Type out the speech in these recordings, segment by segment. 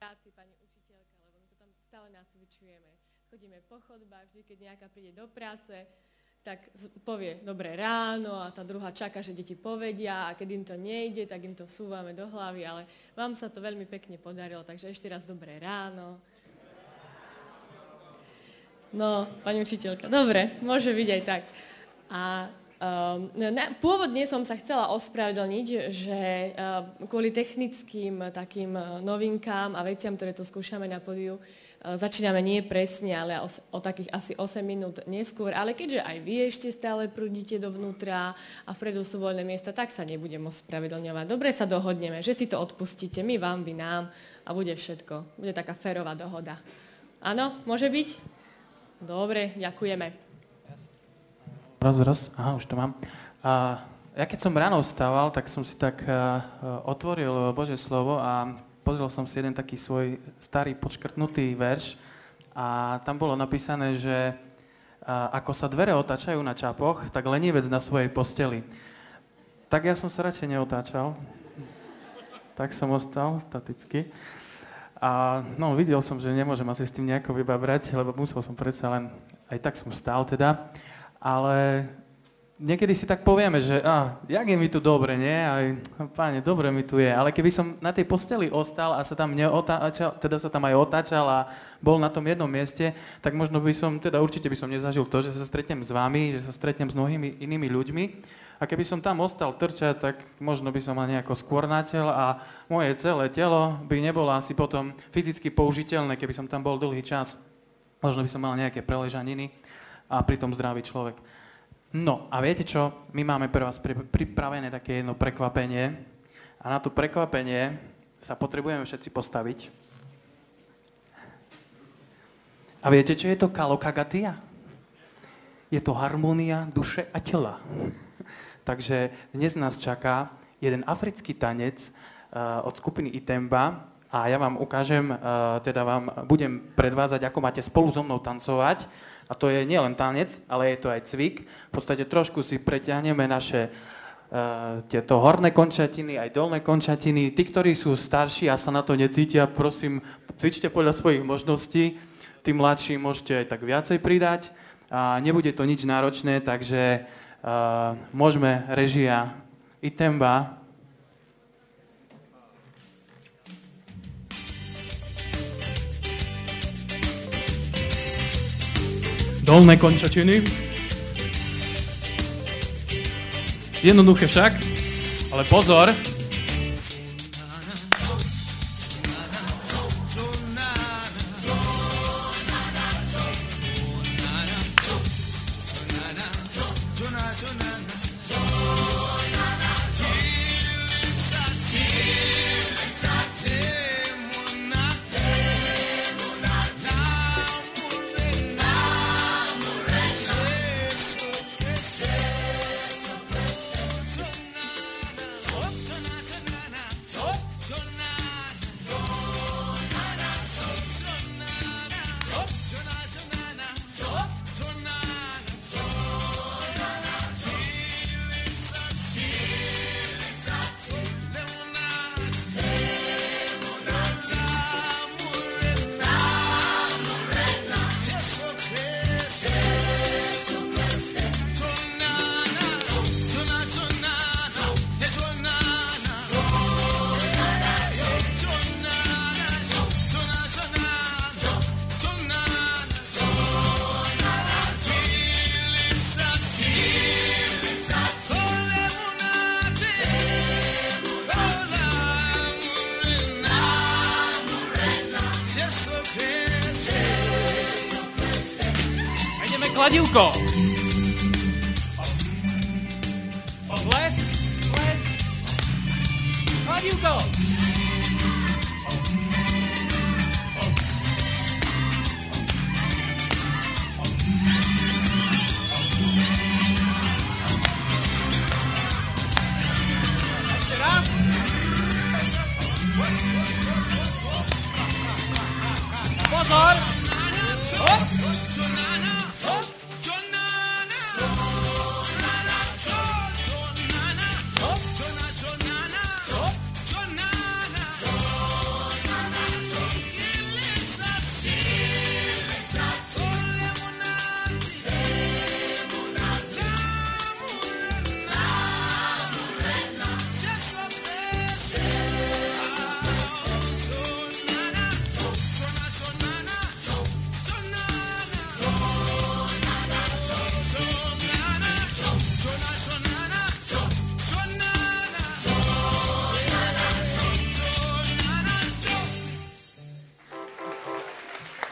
práci, pani učiteľka, lebo my to tam stále nacvičujeme. Chodíme po chodbách, vždy, keď nejaká príde do práce, tak povie dobré ráno a tá druhá čaká, že deti povedia a keď im to nejde, tak im to vsúvame do hlavy, ale vám sa to veľmi pekne podarilo, takže ešte raz dobré ráno. No, pani učiteľka, dobre, môže byť aj tak. A pôvodne som sa chcela ospravedlniť, že kvôli technickým takým novinkám a veciam, ktoré tu skúšame na pódiu, začíname nie presne, ale o takých asi 8 minút neskôr. Ale keďže aj vy ešte stále prúdite dovnútra a vpredu sú voľné miesta, tak sa nebudem ospravedlňovať. Dobre sa dohodneme, že si to odpustíte, my vám, vy nám a bude všetko. Bude taká férová dohoda. Áno, môže byť? Dobre, ďakujeme. Raz. Aha, už to mám. Ja keď som ráno vstával, tak som si tak otvoril Božie slovo a pozrel som si jeden taký svoj starý podškrtnutý verš a tam bolo napísané, že ako sa dvere otáčajú na čapoch, tak lenivec na svojej posteli. Tak ja som sa radšej neotáčal. Tak som ostal staticky. A no, videl som, že nemôžem asi s tým nejako vybabrať, lebo musel som predsa len, aj tak som stál teda, ale niekedy si tak povieme, že jak je mi tu dobre, nie? Aj, páne, dobre mi tu je, ale keby som na tej posteli ostal a sa tam neotáčal, teda sa tam aj otáčal a bol na tom jednom mieste, tak možno by som, teda určite by som nezažil to, že sa stretnem s vami, že sa stretnem s mnohými inými ľuďmi. A keby som tam ostal trčať, tak možno by som mal nejako skôr natel a moje celé telo by nebolo asi potom fyzicky použiteľné, keby som tam bol dlhý čas. Možno by som mal nejaké preležaniny a pritom zdravý človek. No a viete čo? My máme pre vás pripravené také jedno prekvapenie a na to prekvapenie sa potrebujeme všetci postaviť. A viete, čo je to kalokagatia? Je to harmónia duše a tela. Takže dnes nás čaká jeden africký tanec od skupiny Itemba a ja vám ukážem, teda vám budem predvádzať, ako máte spolu so mnou tancovať. A to je nielen tanec, ale je to aj cvik. V podstate trošku si preťahneme naše tieto horné končatiny, aj dolné končatiny. Tí, ktorí sú starší a sa na to necítia, prosím, cvičte podľa svojich možností. Tí mladší môžete aj tak viacej pridať. A nebude to nič náročné, takže môžeme, režia Itemba. Dolné končatiny. Jednoduché však, ale pozor. Kladívko. Les. Kladívko. Ešte raz. Pozor. Hop.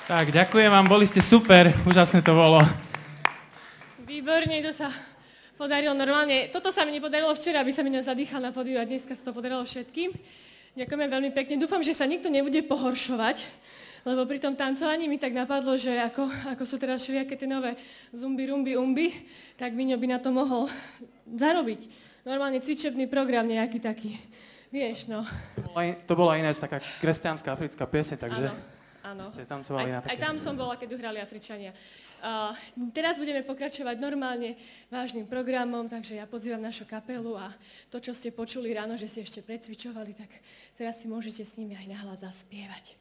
Tak, ďakujem vám, boli ste super, úžasné to bolo. Výborne, to sa podarilo normálne. Toto sa mi nepodarilo včera, aby sa mi zadýchal na pódiu a dneska sa to podarilo všetkým. Ďakujeme veľmi pekne. Dúfam, že sa nikto nebude pohoršovať, lebo pri tom tancovaní mi tak napadlo, že ako sú teraz všelijaké tie nové zumbi, rumbi, umbi, tak Miňo by na to mohol zarobiť. Normálne cvičebný program nejaký taký. Vieš, no. To bola ináč taká kresťanská africká pieseň, takže áno. Ste tancovali na také. Aj tam som bola, keď hrali Afričania. Teraz budeme pokračovať normálne vážnym programom, takže ja pozývam našu kapelu a to, čo ste počuli ráno, že si ešte precvičovali, tak teraz si môžete s nimi aj nahlas zaspievať.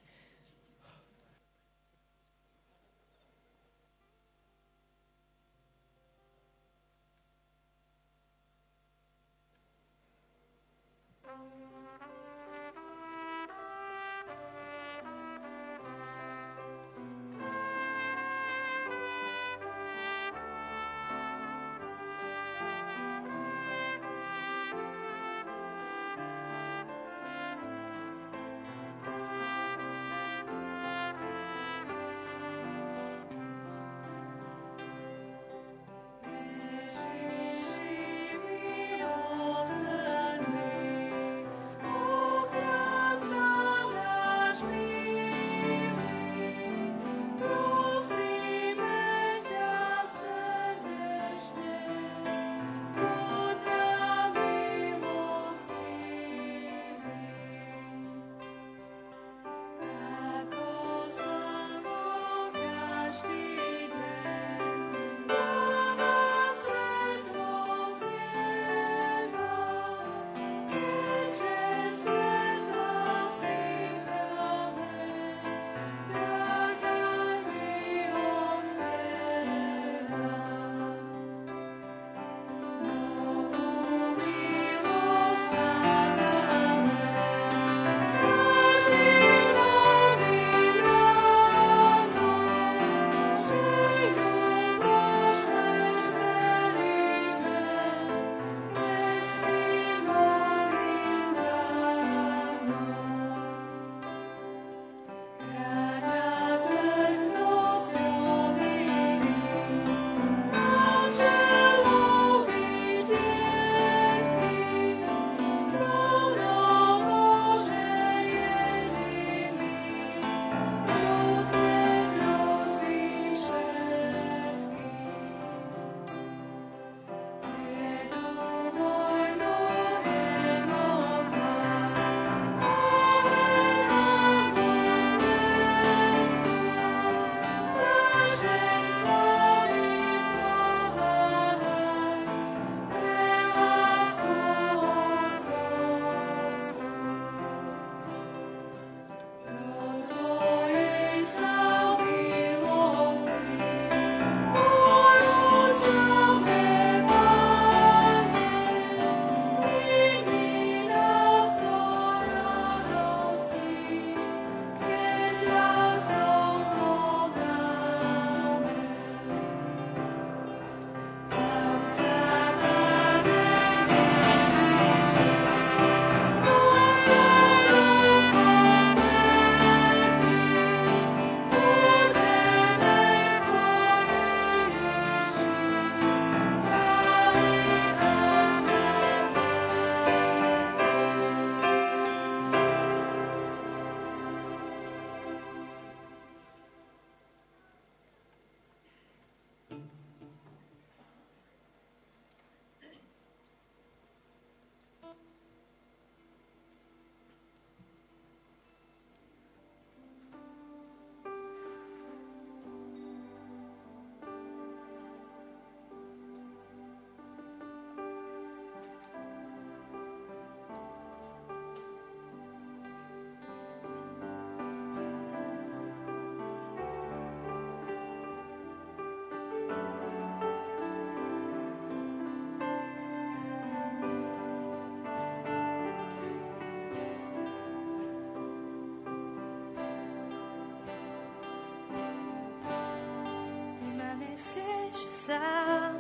sám,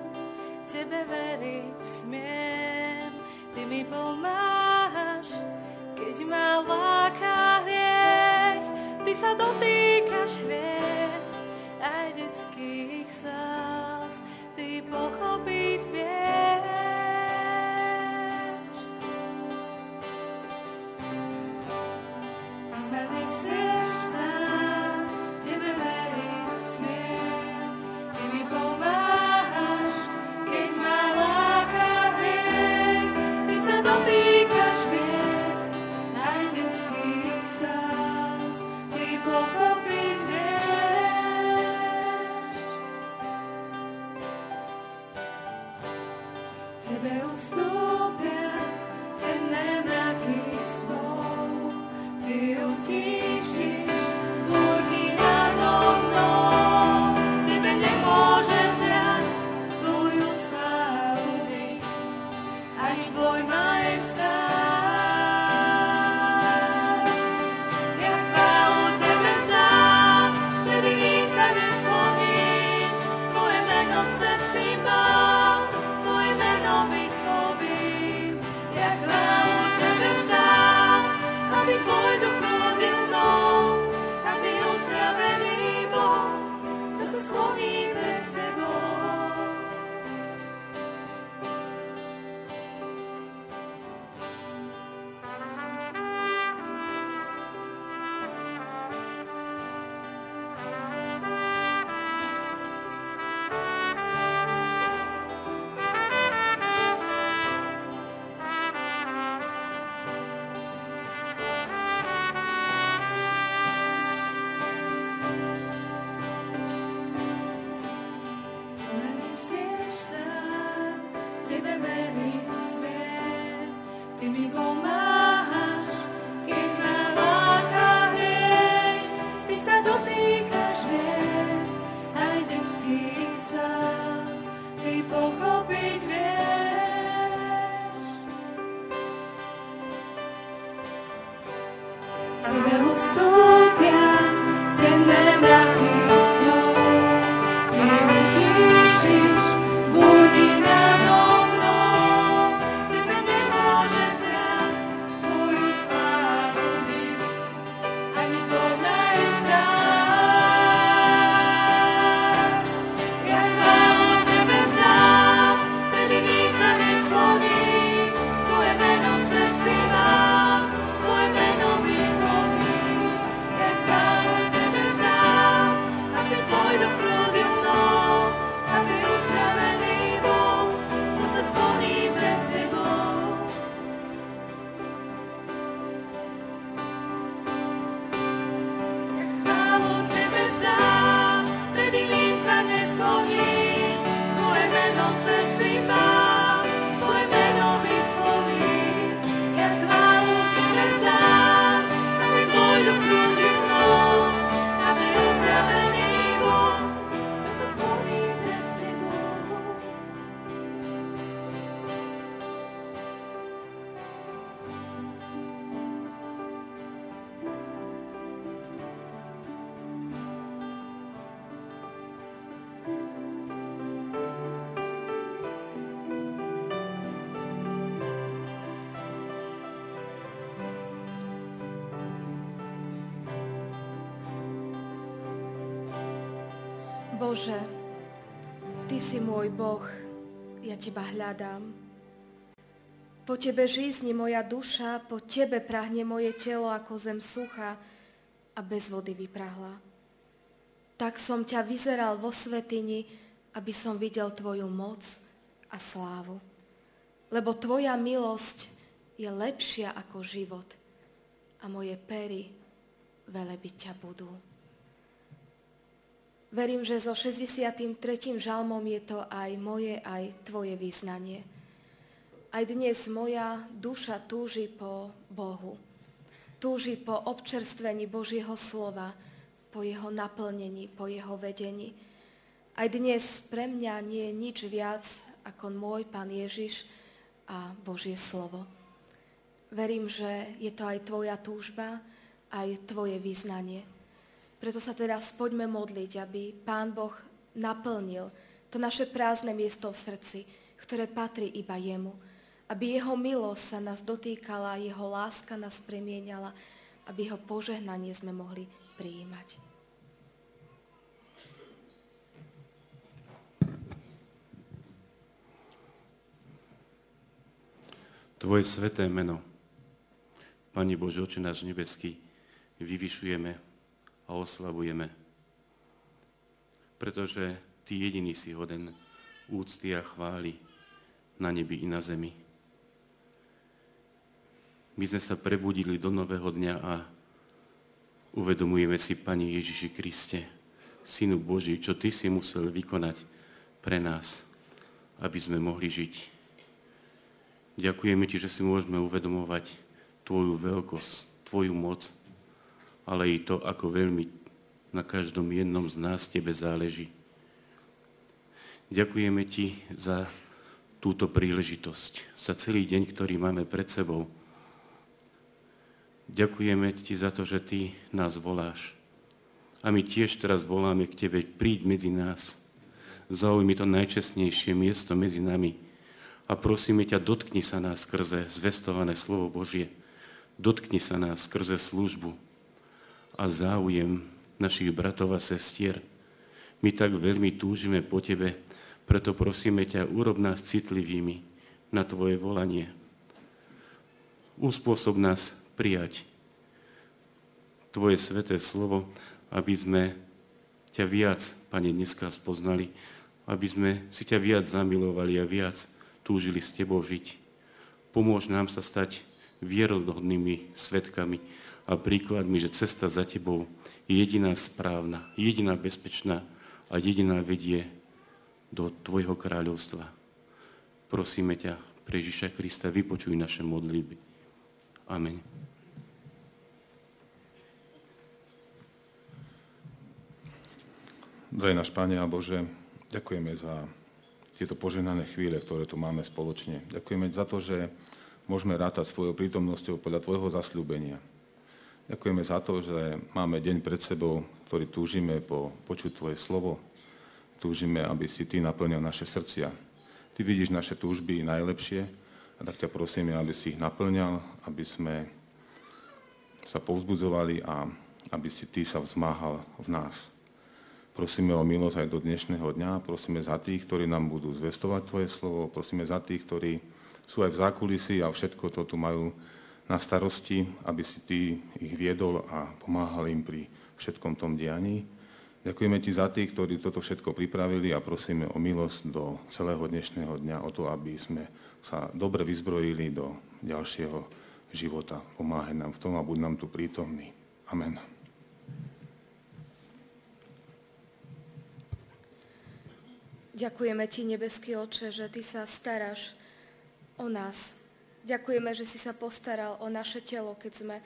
tebe veriť smiem. Ty mi pomáhaš, keď ma láka hriech, ty sa dotýkaš hviezd. pomáhaš, keď ma láka hriech. Ty sa dotýkaš hviezd, aj detských slz, ty pochopiť vieš. Tebe ustúpia temné mraky snov, ty utíšiš búdy nado mnou. Tebe nemôže vziať tvoju slávu nik, ani tvoj najsám. Ja chválu tebe vzdám, vtedy nik sa neskloní, tvoje meno v srdci mám, tvoje meno vysloví. Ja chválu tebe vzdám, a ty pôjdu prúdy mnou, aby uzdravený bol, kto sa skloní pred tebou. Ja chválu tebe vzdám, vtedy nik sa neskloní, tvoje meno v srdci mám, tvoje meno vyslovím. Ja chválu tebe vzdám, aby pôjdu prúdy mnou, aby uzdravený bol, kto sa skloní pred tebou. Bože, Ty si môj Boh, ja Teba hľadám. Po Tebe žízni moja duša, po Tebe prahne moje telo ako zem suchá a bez vody vyprahla. Tak som ťa vyzeral vo svätyni, aby som videl Tvoju moc a slávu. Lebo Tvoja milosť je lepšia ako život a moje pery velebiť ťa budú. Verím, že so 63. žalmom je to aj moje, aj tvoje vyznanie. Aj dnes moja duša túži po Bohu. Túži po občerstvení Božieho slova, po jeho naplnení, po jeho vedení. Aj dnes pre mňa nie je nič viac ako môj Pán Ježiš a Božie slovo. Verím, že je to aj tvoja túžba, aj tvoje vyznanie. Preto sa teraz poďme modliť, aby Pán Boh naplnil to naše prázdne miesto v srdci, ktoré patrí iba jemu. Aby jeho milosť sa nás dotýkala, jeho láska nás premieňala, aby jeho požehnanie sme mohli prijímať. Tvoje sveté meno, Pane Bože, Oče náš nebeský, vyvyšujeme a oslavujeme, pretože Ty jediný si hoden úcty a chvály na nebi i na zemi. My sme sa prebudili do nového dňa a uvedomujeme si, Pane Ježiši Kriste, Synu Boží, čo Ty si musel vykonať pre nás, aby sme mohli žiť. Ďakujeme Ti, že si môžeme uvedomovať Tvoju veľkosť, Tvoju moc, ale i to, ako veľmi na každom jednom z nás Tebe záleží. Ďakujeme Ti za túto príležitosť, za celý deň, ktorý máme pred sebou. Ďakujeme Ti za to, že Ty nás voláš. A my tiež teraz voláme k Tebe, príď medzi nás. Zaujmi to najčestnejšie miesto medzi nami. A prosíme ťa, dotkni sa nás skrze zvestované slovo Božie. Dotkni sa nás skrze službu a záujem našich bratov a sestier. My tak veľmi túžime po Tebe, preto prosíme ťa, urob nás citlivými na Tvoje volanie. Uspôsob nás prijať Tvoje sveté slovo, aby sme ťa viac, Pane, dneska spoznali, aby sme si ťa viac zamilovali a viac túžili s Tebou žiť. Pomôž nám sa stať vierohodnými svedkami a príkladmi, že cesta za Tebou je jediná správna, jediná bezpečná a jediná vedie do Tvojho kráľovstva. Prosíme ťa, pre Ježiša Krista, vypočuj naše modlitby. Amen. Drahý náš Pane a Bože, ďakujeme za tieto požehnané chvíle, ktoré tu máme spoločne. Ďakujeme za to, že môžeme rátať s Tvojou prítomnosťou podľa Tvojho zasľúbenia. Ďakujeme za to, že máme deň pred sebou, ktorý túžime počuť Tvoje slovo. Túžime, aby si Ty naplnil naše srdcia. Ty vidíš naše túžby najlepšie a tak ťa prosíme, aby si ich naplňal, aby sme sa povzbudzovali a aby si Ty sa vzmáhal v nás. Prosíme o milosť aj do dnešného dňa, prosíme za tých, ktorí nám budú zvestovať Tvoje slovo, prosíme za tých, ktorí sú aj v zákulisí a všetko to tu majú na starosti, aby si Ty ich viedol a pomáhal im pri všetkom tom dianí. Ďakujeme Ti za tých, ktorí toto všetko pripravili a prosíme o milosť do celého dnešného dňa, o to, aby sme sa dobre vyzbrojili do ďalšieho života. Pomáhaj nám v tom a buď nám tu prítomný. Amen. Ďakujeme Ti, nebeský Otče, že Ty sa staráš o nás. Ďakujeme, že si sa postaral o naše telo, keď sme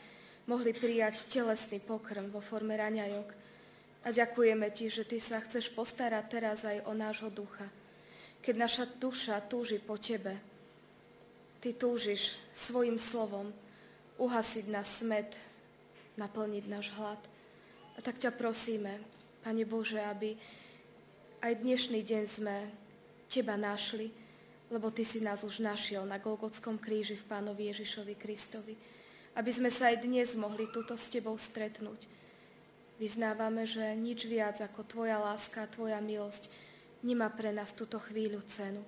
mohli prijať telesný pokrm vo forme raňajok. A ďakujeme Ti, že Ty sa chceš postarať teraz aj o nášho ducha. Keď naša duša túži po Tebe, Ty túžiš svojim slovom uhasiť náš smäd, naplniť náš hlad. A tak ťa prosíme, Pane Bože, aby aj dnešný deň sme Teba našli, lebo Ty si nás už našiel na Golgotskom kríži v Pánovi Ježišovi Kristovi. Aby sme sa aj dnes mohli tuto s Tebou stretnúť. Vyznávame, že nič viac ako Tvoja láska, Tvoja milosť nemá pre nás túto chvíľu cenu.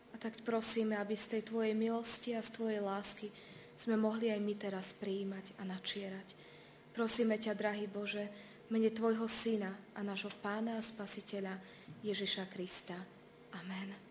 A tak prosíme, aby z tej Tvojej milosti a z Tvojej lásky sme mohli aj my teraz prijímať a načierať. Prosíme ťa, drahý Bože, v mene Tvojho Syna a nášho Pána a Spasiteľa Ježiša Krista. Amen.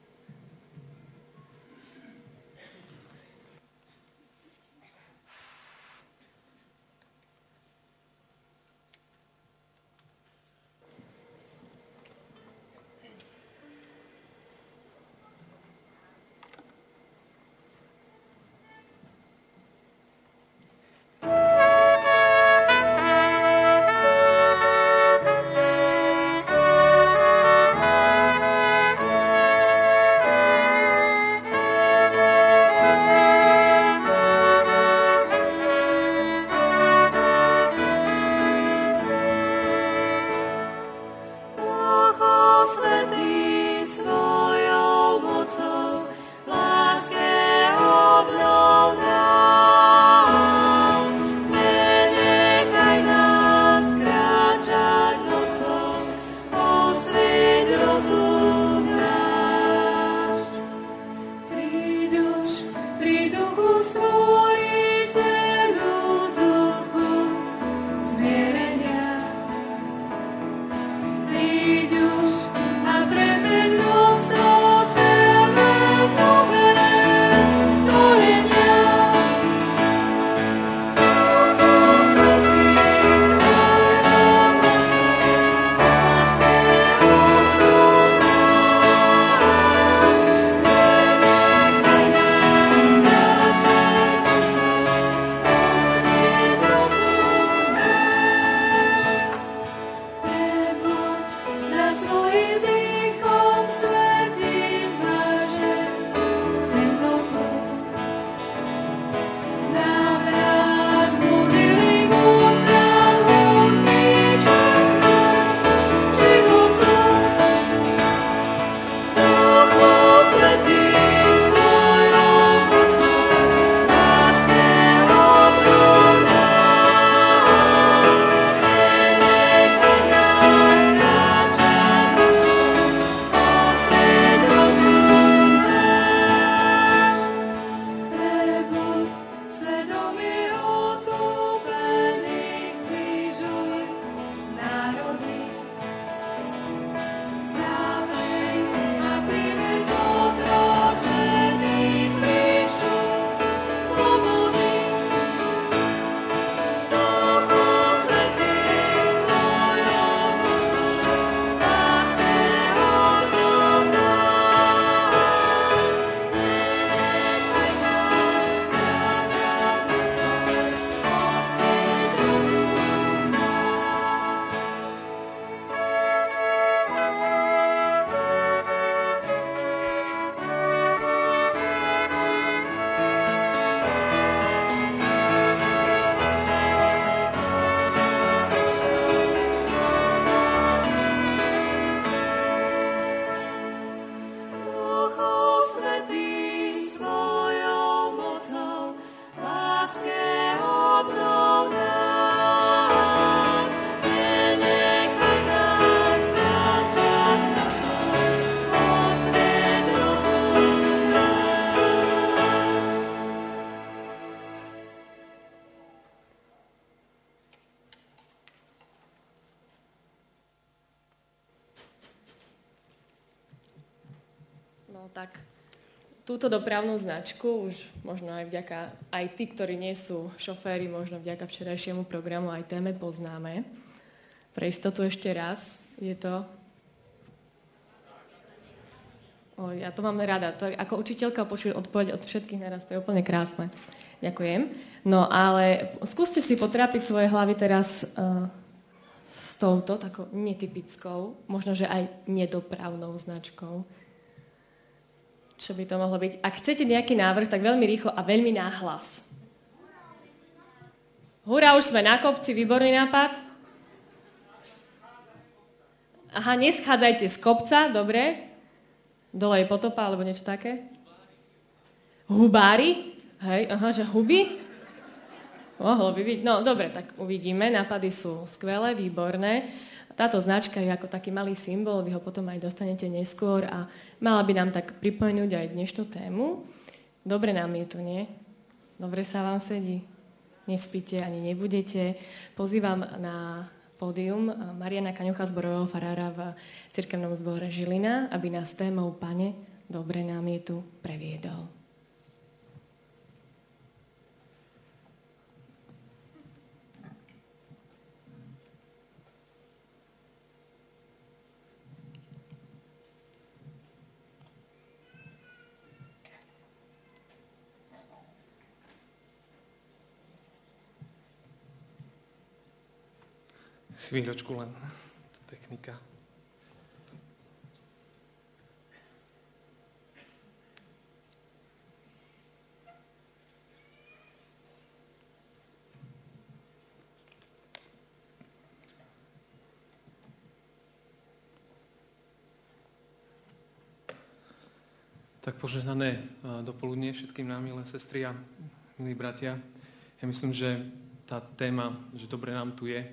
No tak, túto dopravnú značku už možno aj vďaka, aj tí, ktorí nie sú šoféri, možno vďaka včerajšiemu programu aj téme poznáme. Pre istotu ešte raz, je to... Ja to mám rada. To, ako učiteľka počuť odpoveď od všetkých naraz, to je úplne krásne. Ďakujem. No ale skúste si potrápiť svoje hlavy teraz s touto takou netypickou, možno, že aj nedopravnou značkou. Čo by to mohlo byť? Ak chcete nejaký návrh, tak veľmi rýchlo a veľmi náhlas. Hurá, už sme na kopci, výborný nápad. Aha, neschádzajte z kopca, dobre. Dole je potopa, alebo niečo také? Hubári? Hej, aha, že huby? Mohlo by byť. No, dobre, tak uvidíme. Nápady sú skvelé, výborné. Táto značka je ako taký malý symbol, vy ho potom aj dostanete neskôr a mala by nám tak pripomenúť aj dnešnú tému. Dobre nám je tu, nie? Dobre sa vám sedí? Nespíte, ani nebudete. Pozývam na pódium Mariana Kaňucha, zborového farára v cirkevnom zbore Žilina, aby nás témou Pane, dobre nám je tu, previedol. Chvíľočku len, technika. Tak požehnané dopoludnie všetkým nám, milé sestry a milí bratia. Ja myslím, že tá téma, že dobre nám tu je,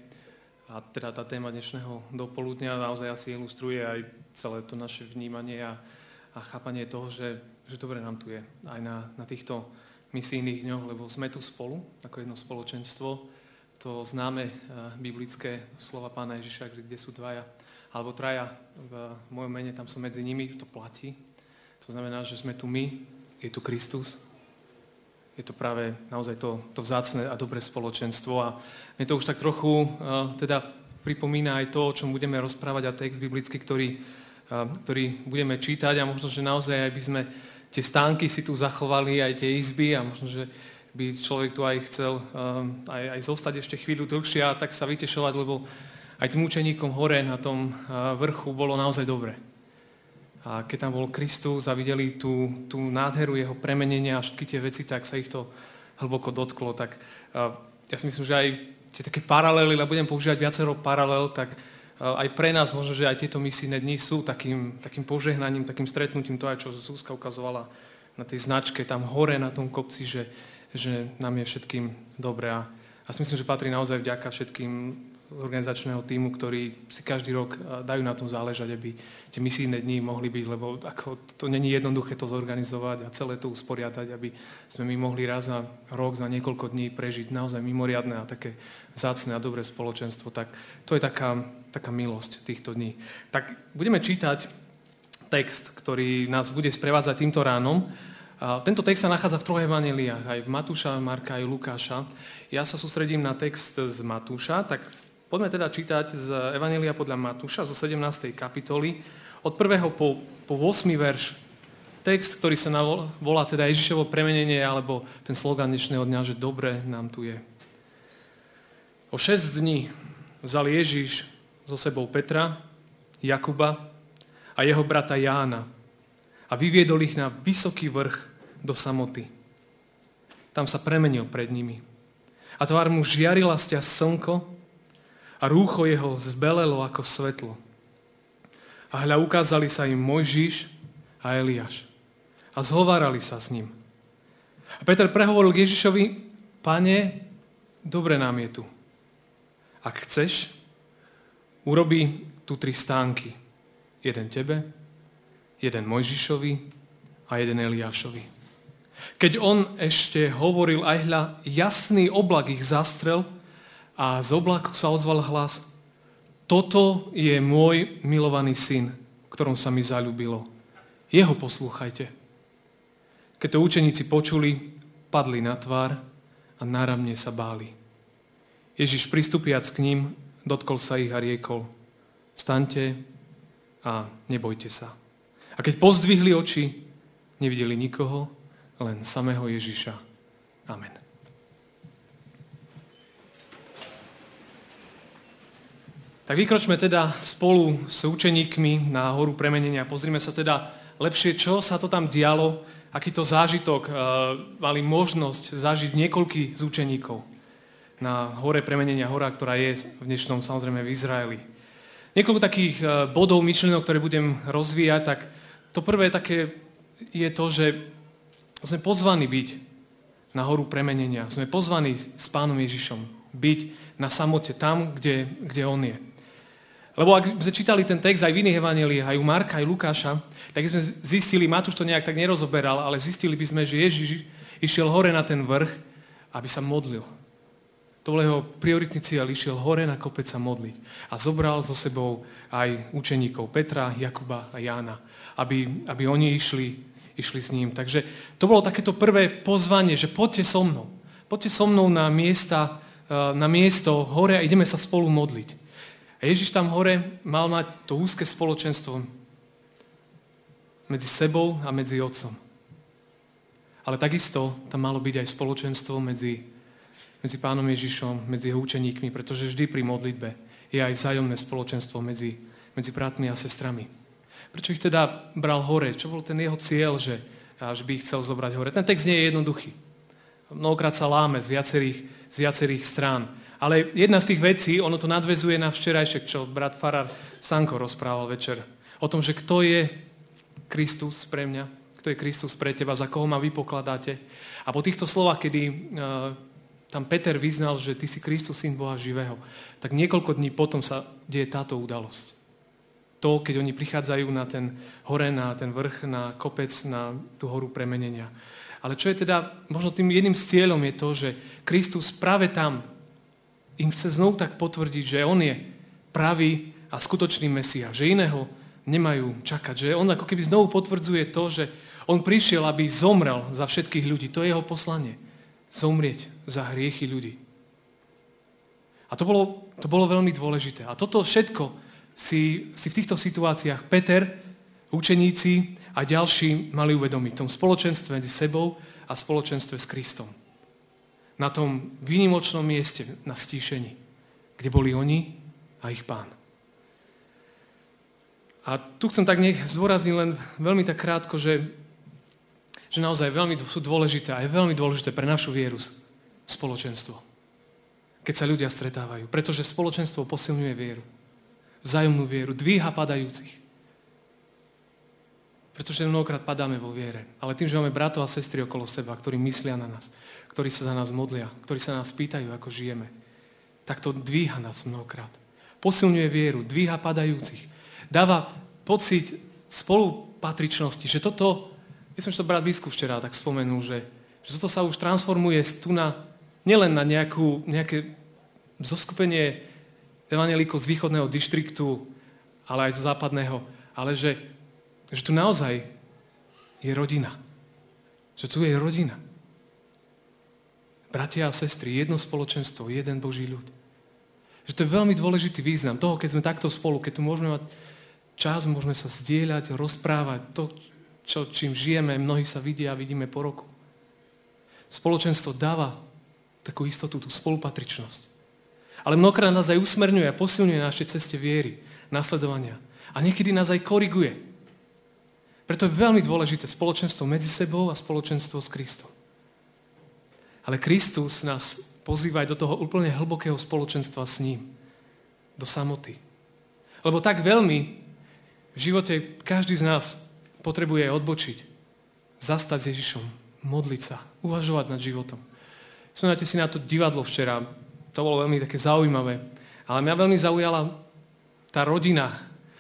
a teda tá téma dnešného dopoludnia naozaj asi ilustruje aj celé to naše vnímanie a chápanie toho, že dobre nám tu je. Aj na týchto misijných dňoch, lebo sme tu spolu, ako jedno spoločenstvo. To známe biblické slova Pána Ježiša, kde sú dvaja alebo traja v mojom mene, tam som medzi nimi, to platí. To znamená, že sme tu my, je tu Kristus. Je to práve naozaj to vzácne a dobré spoločenstvo. A mne to už tak trochu teda pripomína aj to, o čom budeme rozprávať a text biblický, ktorý budeme čítať a možno, že naozaj aj by sme tie stánky si tu zachovali, aj tie izby a možno, že by človek tu aj chcel aj zostať ešte chvíľu dlhšie a tak sa vytešovať, lebo aj tým učeníkom hore na tom vrchu bolo naozaj dobre. A keď tam bol Kristus a videli tú nádheru jeho premenenia a všetky tie veci, tak sa ich to hlboko dotklo. Tak ja si myslím, že aj tie také paralely, lebo budem používať viacero paralel, tak aj pre nás možno, že aj tieto misijné dni sú takým požehnaním, takým stretnutím, to aj čo Zuzka ukazovala na tej značke tam hore na tom kopci, že nám je všetkým dobre. A si myslím, že patrí naozaj vďaka všetkým organizačného tímu, ktorí si každý rok dajú na tom záležať, aby tie misijné dni mohli byť, lebo ako to není jednoduché to zorganizovať a celé to usporiadať, aby sme my mohli raz za rok, za niekoľko dní prežiť naozaj mimoriadne a také vzácne a dobré spoločenstvo. Tak to je taká milosť týchto dní. Tak budeme čítať text, ktorý nás bude sprevádzať týmto ránom. Tento text sa nachádza v troch evanjeliách, aj v Matúša, Marka, aj Lukáša. Ja sa sústredím na text z Matúša, tak poďme teda čítať z Evanjelia podľa Matúša zo 17. kapitoly od 1. po 8. verš. Text, ktorý sa volá teda Ježišovo premenenie, alebo ten slogan dnešného dňa, že dobre nám tu je. O 6 dní vzal Ježiš so sebou Petra, Jakuba a jeho brata Jána a vyviedol ich na vysoký vrch do samoty. Tam sa premenil pred nimi. A tvár mu žiarila sťa slnko a rúcho jeho zbelelo ako svetlo. A hľa ukázali sa im Mojžiš a Eliáš. A zhovárali sa s ním. A Peter prehovoril k Ježišovi: Pane, dobre nám je tu. Ak chceš, urobí tu 3 stánky. Jeden tebe, jeden Mojžišovi a jeden Eliášovi. Keď on ešte hovoril, aj hľa, jasný oblak ich zastrel a z oblaku sa ozval hlas: Toto je môj milovaný syn, v ktorom sa mi zaľúbilo. Jeho poslúchajte. Keď to učeníci počuli, padli na tvár a náramne sa báli. Ježiš pristupiac k ním, dotkol sa ich a riekol: Vstaňte a nebojte sa. A keď pozdvihli oči, nevideli nikoho, len samého Ježiša. Amen. Tak vykročme teda spolu s učeníkmi na horu premenenia. Pozrime sa teda lepšie, čo sa to tam dialo, aký to zážitok mali možnosť zažiť niekoľký z učeníkov na hore premenenia, hora, ktorá je v dnešnom samozrejme v Izraeli. Niekoľko takých bodov, myšlienok, ktoré budem rozvíjať, tak to prvé také je to, že sme pozvaní byť na horu premenenia. Sme pozvaní s Pánom Ježišom byť na samote tam, kde On je. Lebo ak sme čítali ten text aj v iných evanjeliách, aj u Marka, aj Lukáša, tak sme zistili, Matúš to nejak tak nerozoberal, ale zistili by sme, že Ježiš išiel hore na ten vrch, aby sa modlil. To bol jeho prioritný cieľ, išiel hore na kopec sa modliť. A zobral so sebou aj učeníkov Petra, Jakuba a Jána, aby oni išli s ním. Takže to bolo takéto prvé pozvanie, že poďte so mnou. Poďte so mnou na miesto hore a ideme sa spolu modliť. A Ježiš tam hore mal mať to úzke spoločenstvo medzi sebou a medzi Otcom. Ale takisto tam malo byť aj spoločenstvo medzi Pánom Ježišom, medzi jeho učeníkmi, pretože vždy pri modlitbe je aj vzájomné spoločenstvo medzi bratmi a sestrami. Prečo ich teda bral hore? Čo bol ten jeho cieľ, že by ich chcel zobrať hore? Ten text nie je jednoduchý. Mnohokrát sa láme z viacerých strán. Ale jedna z tých vecí, ono to nadväzuje na včerajšek, čo brat farár Sanko rozprával večer. O tom, že kto je Kristus pre mňa, kto je Kristus pre teba, za koho ma vy pokladáte. A po týchto slovách, kedy tam Peter vyznal, že ty si Kristus, syn Boha živého, tak niekoľko dní potom sa deje táto udalosť. To, keď oni prichádzajú na ten hore, na ten vrch, na kopec, na tú horu premenenia. Ale čo je teda, možno tým jedným z cieľom je to, že Kristus práve tam im chce znovu tak potvrdiť, že on je pravý a skutočný Mesiáš, že iného nemajú čakať. Že on ako keby znovu potvrdzuje to, že on prišiel, aby zomrel za všetkých ľudí. To je jeho poslanie. Zomrieť za hriechy ľudí. A to bolo veľmi dôležité. A toto všetko si v týchto situáciách Peter, učeníci a ďalší mali uvedomiť. V tom spoločenstve medzi sebou a spoločenstve s Kristom. Na tom výnimočnom mieste, na stíšení, kde boli oni a ich Pán. A tu chcem tak zdôrazniť len veľmi tak krátko, že naozaj veľmi sú dôležité a je veľmi dôležité pre našu vieru spoločenstvo. Keď sa ľudia stretávajú. Pretože spoločenstvo posilňuje vieru. Vzájomnú vieru. Dvíha padajúcich. Pretože mnohokrát padáme vo viere. Ale tým, že máme bratov a sestry okolo seba, ktorí myslia na nás, ktorí sa za nás modlia, ktorí sa nás pýtajú, ako žijeme, tak to dvíha nás mnohokrát. Posilňuje vieru, dvíha padajúcich. Dáva pocit spolupatričnosti, že toto, myslím, že to brat biskup včera tak spomenul, že toto sa už transformuje nielen na nejaké zoskupenie evanjelíkov z východného dištriktu, ale aj zo západného, ale že tu naozaj je rodina. Že tu je rodina. Bratia a sestry, jedno spoločenstvo, jeden Boží ľud. Že to je veľmi dôležitý význam toho, keď sme takto spolu, keď tu môžeme mať čas, môžeme sa zdieľať, rozprávať to, čím žijeme, mnohí sa vidia a vidíme po roku. Spoločenstvo dáva takú istotu, tú spolupatričnosť. Ale mnohokrát nás aj usmerňuje a posilňuje na našej ceste viery, nasledovania. A niekedy nás aj koriguje. Preto je veľmi dôležité spoločenstvo medzi sebou a spoločenstvo s Kristom. Ale Kristus nás pozýva aj do toho úplne hlbokého spoločenstva s ním. Do samoty. Lebo tak veľmi v živote každý z nás potrebuje odbočiť. Zastať s Ježišom. Modliť sa. Uvažovať nad životom. Spomínate si na to divadlo včera. To bolo veľmi také zaujímavé. Ale mňa veľmi zaujala tá rodina.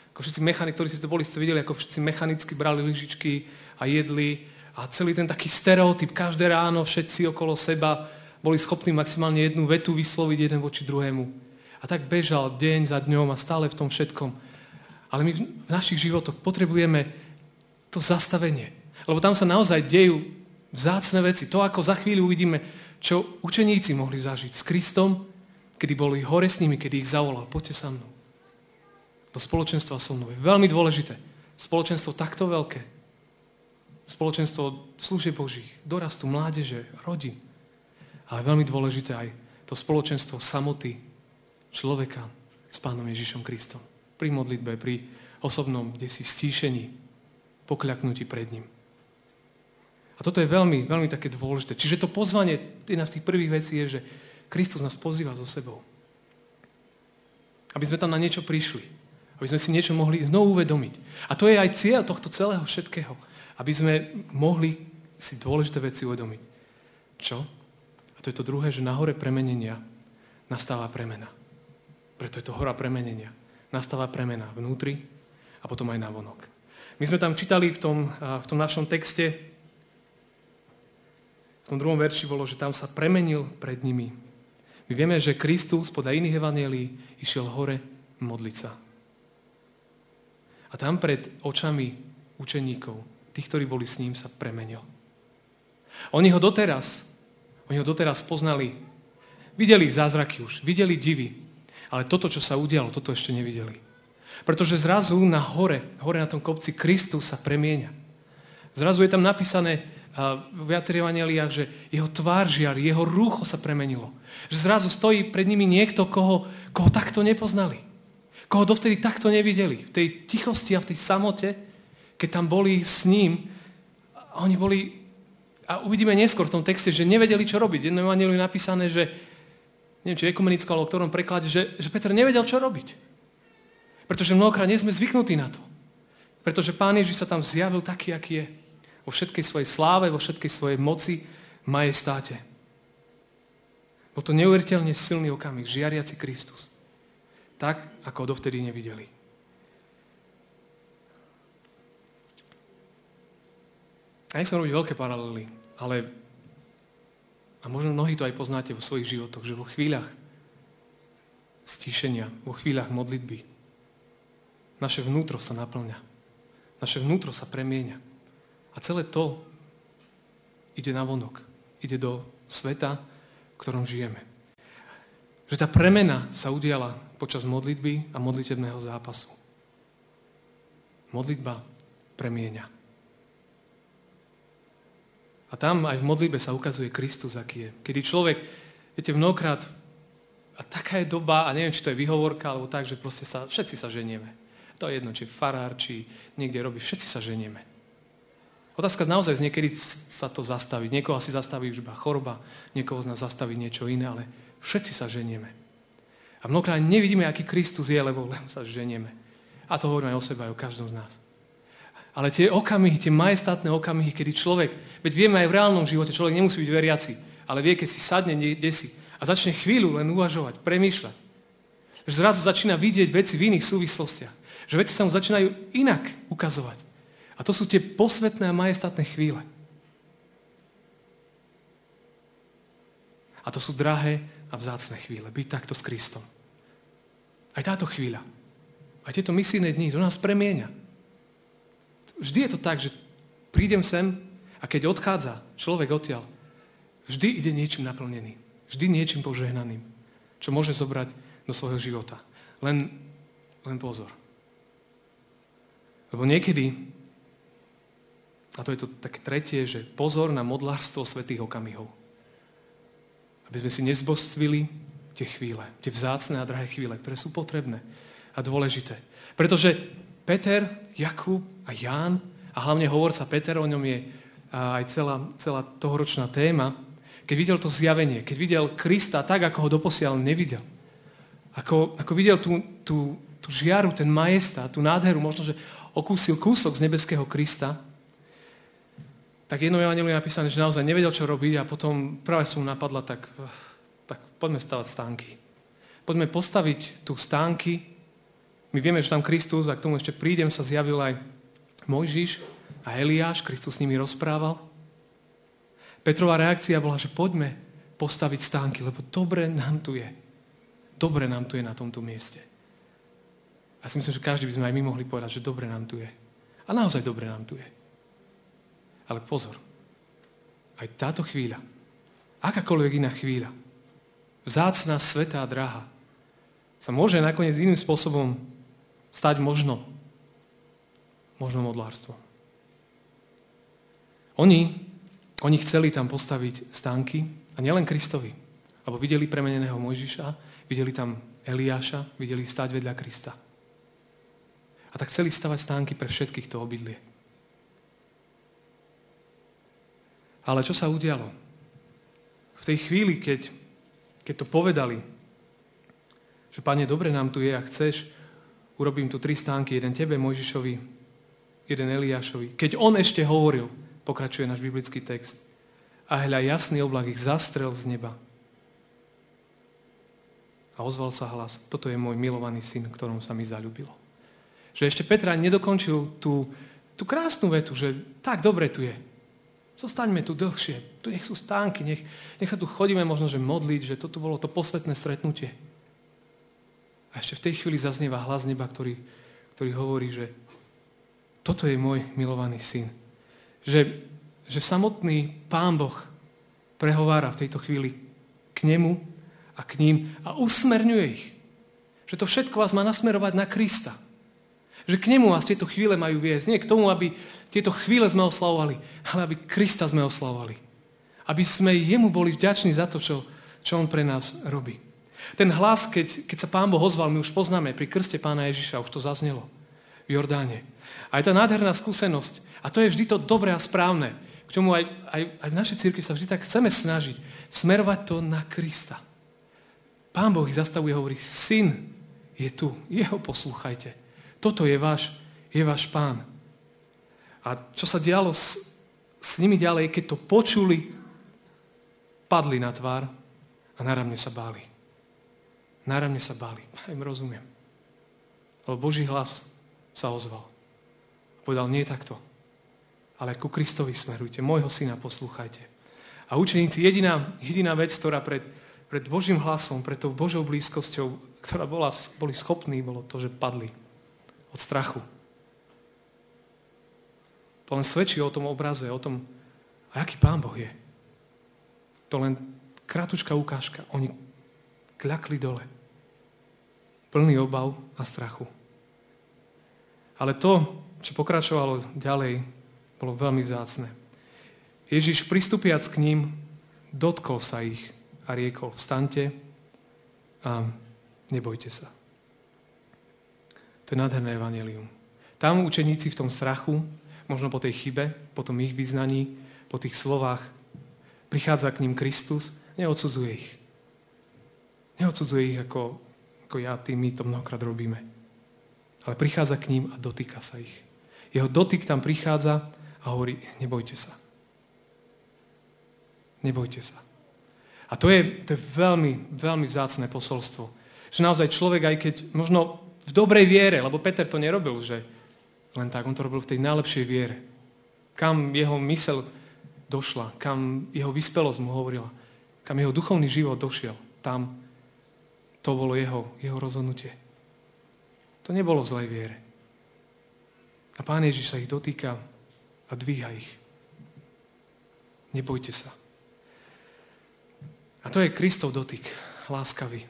Ako všetci mechanici, ktorí ste to boli, ste videli, ako všetci mechanicky brali lyžičky a jedli. A celý ten taký stereotyp, každé ráno všetci okolo seba boli schopní maximálne jednu vetu vysloviť jeden voči druhému. A tak bežal deň za dňom a stále v tom všetkom. Ale my v našich životoch potrebujeme to zastavenie. Lebo tam sa naozaj dejú vzácne veci. To, ako za chvíľu uvidíme, čo učeníci mohli zažiť s Kristom, kedy boli hore s nimi, kedy ich zavolal. Poďte sa mnou. Do spoločenstva so mnou je veľmi dôležité. Spoločenstvo takto veľké. Spoločenstvo služieb Božích, dorastu mládeže, rodín. Ale veľmi dôležité aj to spoločenstvo samoty človeka s Pánom Ježišom Kristom. Pri modlitbe, pri osobnom kdesi stíšení, pokľaknutí pred ním. A toto je veľmi, veľmi také dôležité. Čiže to pozvanie, jedna z tých prvých vecí je, že Kristus nás pozýva so sebou. Aby sme tam na niečo prišli. Aby sme si niečo mohli znovu uvedomiť. A to je aj cieľ tohto celého všetkého. Aby sme mohli si dôležité veci uvedomiť. Čo? A to je to druhé, že na hore premenenia nastáva premena. Preto je to hora premenenia. Nastáva premena vnútri a potom aj navonok. My sme tam čítali v tom našom texte, v tom druhom verši bolo, že tam sa premenil pred nimi. My vieme, že Kristus podľa iných evanjelií išiel hore modliť sa. A tam pred očami učeníkov, tých, ktorí boli s ním, sa premenil. Oni ho doteraz poznali. Videli zázraky už, videli divy. Ale toto, čo sa udialo, toto ešte nevideli. Pretože zrazu na hore na tom kopci Kristus sa premieňa. Zrazu je tam napísané v viacerých evanjeliách, že jeho tvár žiari, jeho rúcho sa premenilo. Že zrazu stojí pred nimi niekto, koho takto nepoznali. Koho dovtedy takto nevideli. V tej tichosti a v tej samote, keď tam boli s ním, oni boli, a uvidíme neskôr v tom texte, že nevedeli, čo robiť. Jedno evanjeliu je napísané, že neviem, či ekumenicko, alebo v ktorom preklade, že Peter nevedel, čo robiť. Pretože mnohokrát nie sme zvyknutí na to. Pretože Pán Ježiš sa tam zjavil taký, aký je. Vo všetkej svojej sláve, vo všetkej svojej moci, majestáte. Bol to neuveriteľne silný okamih, žiariaci Kristus. Tak, ako ho dovtedy nevideli. A nechcem robiť veľké paralely, ale a možno mnohí to aj poznáte vo svojich životoch, že vo chvíľach stíšenia, vo chvíľach modlitby naše vnútro sa naplňa. Naše vnútro sa premieňa. A celé to ide navonok. Ide do sveta, v ktorom žijeme. Že tá premena sa udiala počas modlitby a modlitebného zápasu. Modlitba premieňa. A tam aj v modlitbe sa ukazuje Kristus, aký je. Kedy človek, viete, mnohokrát, a taká je doba, a neviem, či to je výhovorka, alebo tak, že proste všetci sa ženieme. To je jedno, či farár, či niekde robí, všetci sa ženieme. Otázka naozaj niekedy sa to zastaví. Niekoho si zastaví už iba choroba, niekoho z nás zastaví niečo iné, ale všetci sa ženieme. A mnohokrát nevidíme, aký Kristus je, lebo sa ženieme. A to hovoríme aj o sebe, aj o každom z nás. Ale tie okamihy, tie majestátne okamihy, kedy človek, veď vieme aj v reálnom živote, človek nemusí byť veriaci, ale vie, keď si sadne kdesi a začne chvíľu len uvažovať, premýšľať, že zrazu začína vidieť veci v iných súvislostiach, že veci sa mu začínajú inak ukazovať. A to sú tie posvetné a majestátne chvíle. A to sú drahé a vzácne chvíle. Byť takto s Kristom. Aj táto chvíľa. Aj tieto misijné dni, to nás premieňa. Vždy je to tak, že prídem sem a keď odchádza človek odtiaľ, vždy ide niečím naplnený. Vždy niečím požehnaným, čo môže zobrať do svojho života. Len pozor. Lebo niekedy, a to je to také tretie, že pozor na modlárstvo svätých okamihov. Aby sme si nezbostvili tie chvíle, tie vzácne a drahé chvíle, ktoré sú potrebné a dôležité. Pretože Peter, Jakub a Ján, a hlavne hovorca Peter, o ňom je aj celá tohoročná téma, keď videl to zjavenie, keď videl Krista tak, ako ho doposiaľ nevidel. Ako videl tú žiaru, ten majestát, tú nádheru, možno, že okúsil kúsok z nebeského Krista, tak jedno evanjelium je napísané, že naozaj nevedel, čo robiť a potom práve som mu napadla, tak poďme stavať stánky. Poďme postaviť tu stánky. My vieme, že tam Kristus, a k tomu ešte prídem, sa zjavil aj Mojžiš a Eliáš, Kristus s nimi rozprával. Petrová reakcia bola, že poďme postaviť stánky, lebo dobre nám tu je. Dobre nám tu je na tomto mieste. A si myslím, že každý by sme aj my mohli povedať, že dobre nám tu je. A naozaj dobre nám tu je. Ale pozor, aj táto chvíľa, akákoľvek iná chvíľa, vzácna, svätá, drahá, sa môže nakoniec iným spôsobom stať možno modlárstvom. Oni chceli tam postaviť stánky a nielen Kristovi, lebo videli premeneného Mojžiša, videli tam Eliáša, videli stáť vedľa Krista. A tak chceli stavať stánky pre všetkých to obydlie. Ale čo sa udialo? V tej chvíli, keď to povedali, že Pane, dobre nám tu je a chceš, urobím tu 3 stánky, jeden tebe, Mojžišovi, jeden Eliášovi. Keď on ešte hovoril, pokračuje náš biblický text, a hľa, jasný oblak ich zastrel z neba. A ozval sa hlas, toto je môj milovaný syn, ktorom sa mi zaľúbilo. Že ešte Petra nedokončil tú krásnu vetu, že tak dobre tu je. Zostaňme tu dlhšie. Tu nech sú stánky, nech sa tu chodíme možno, že modliť, že toto bolo to posvetné stretnutie. A ešte v tej chvíli zaznieva hlas neba, ktorý hovorí, že toto je môj milovaný syn. Že samotný Pán Boh prehovára v tejto chvíli k nemu a k ním a usmerňuje ich. Že to všetko vás má nasmerovať na Krista. Že k nemu vás tieto chvíle majú viesť. Nie k tomu, aby tieto chvíle sme oslavovali, ale aby Krista sme oslavovali. Aby sme jemu boli vďační za to, čo on pre nás robí. Ten hlas, keď sa Pán Boh ozval, my už poznáme pri krste Pána Ježiša, už to zaznelo v Jordáne. A je tá nádherná skúsenosť. A to je vždy to dobré a správne. K čomu aj v našej cirkvi sa vždy tak chceme snažiť. Smerovať to na Krista. Pán Boh ich zastavuje a hovorí, syn je tu, jeho poslúchajte. Toto je váš Pán. A čo sa dialo s nimi ďalej, keď to počuli, padli na tvár a náramne sa báli. Náramne sa báli. Ja im rozumiem. Lebo Boží hlas sa ozval. Povedal, nie takto, ale ku Kristovi smerujte. Môjho syna poslúchajte. A učeníci, jediná vec, ktorá pred Božím hlasom, pred tou Božou blízkosťou, ktorá boli schopní, bolo to, že padli od strachu. To len svedčí o tom obraze, o tom, a aký Pán Boh je. To len kratučká ukážka. Oni kľakli dole. Plný obav a strachu. Ale to, čo pokračovalo ďalej, bolo veľmi vzácne. Ježiš, pristupiac k ním, dotkol sa ich a riekol, vstaňte a nebojte sa. To je nádherné evanjelium. Tam učeníci v tom strachu, možno po tej chybe, po tom ich vyznaní, po tých slovách, prichádza k ním Kristus, neodsudzuje ich. Neodsudzuje ich, ako ja, my to mnohokrát robíme. Ale prichádza k ním a dotýka sa ich. Jeho dotyk tam prichádza a hovorí, nebojte sa. Nebojte sa. A to je veľmi, veľmi vzácne posolstvo. Že naozaj človek, aj keď možno v dobrej viere, lebo Peter to nerobil, že len tak, on to robil v tej najlepšej viere. Kam jeho myseľ došla, kam jeho vyspelosť mu hovorila, kam jeho duchovný život došiel, tam to bolo jeho rozhodnutie. To nebolo v zlej viere. A Pán Ježiš sa ich dotýka a dvíha ich. Nebojte sa. A to je Kristov dotyk, láskavý.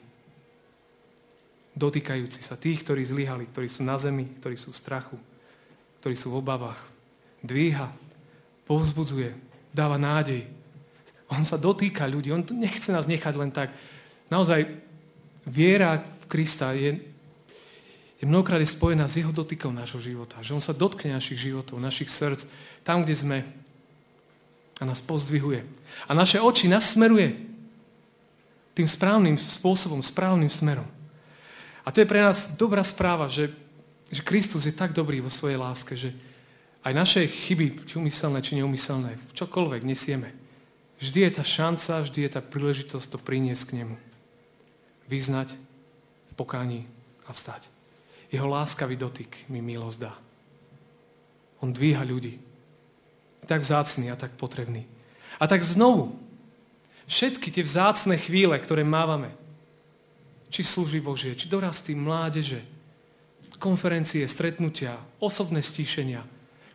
Dotýkajúci sa tých, ktorí zlyhali, ktorí sú na zemi, ktorí sú v strachu, ktorí sú v obavách. Dvíha, povzbudzuje, dáva nádej. On sa dotýka ľudí, on nechce nás nechať len tak. Naozaj, viera v Krista je mnohokrát spojená s jeho dotykom nášho života. Že on sa dotkne našich životov, našich srdc, tam, kde sme a nás pozdvihuje. A naše oči nás smeruje tým správnym spôsobom, správnym smerom. A to je pre nás dobrá správa, že Kristus je tak dobrý vo svojej láske, že aj naše chyby, či umyselné, či neumyselné, čokoľvek nesieme, vždy je tá šanca, vždy je tá príležitosť to priniesť k nemu. Vyznať v pokáni a vstať. Jeho láskavý dotyk mi milosť dá. On dvíha ľudí. Tak vzácny a tak potrebný. A tak znovu, všetky tie vzácne chvíle, ktoré mávame, či služby Božie, či dorasty mládeže, konferencie, stretnutia, osobné stíšenia,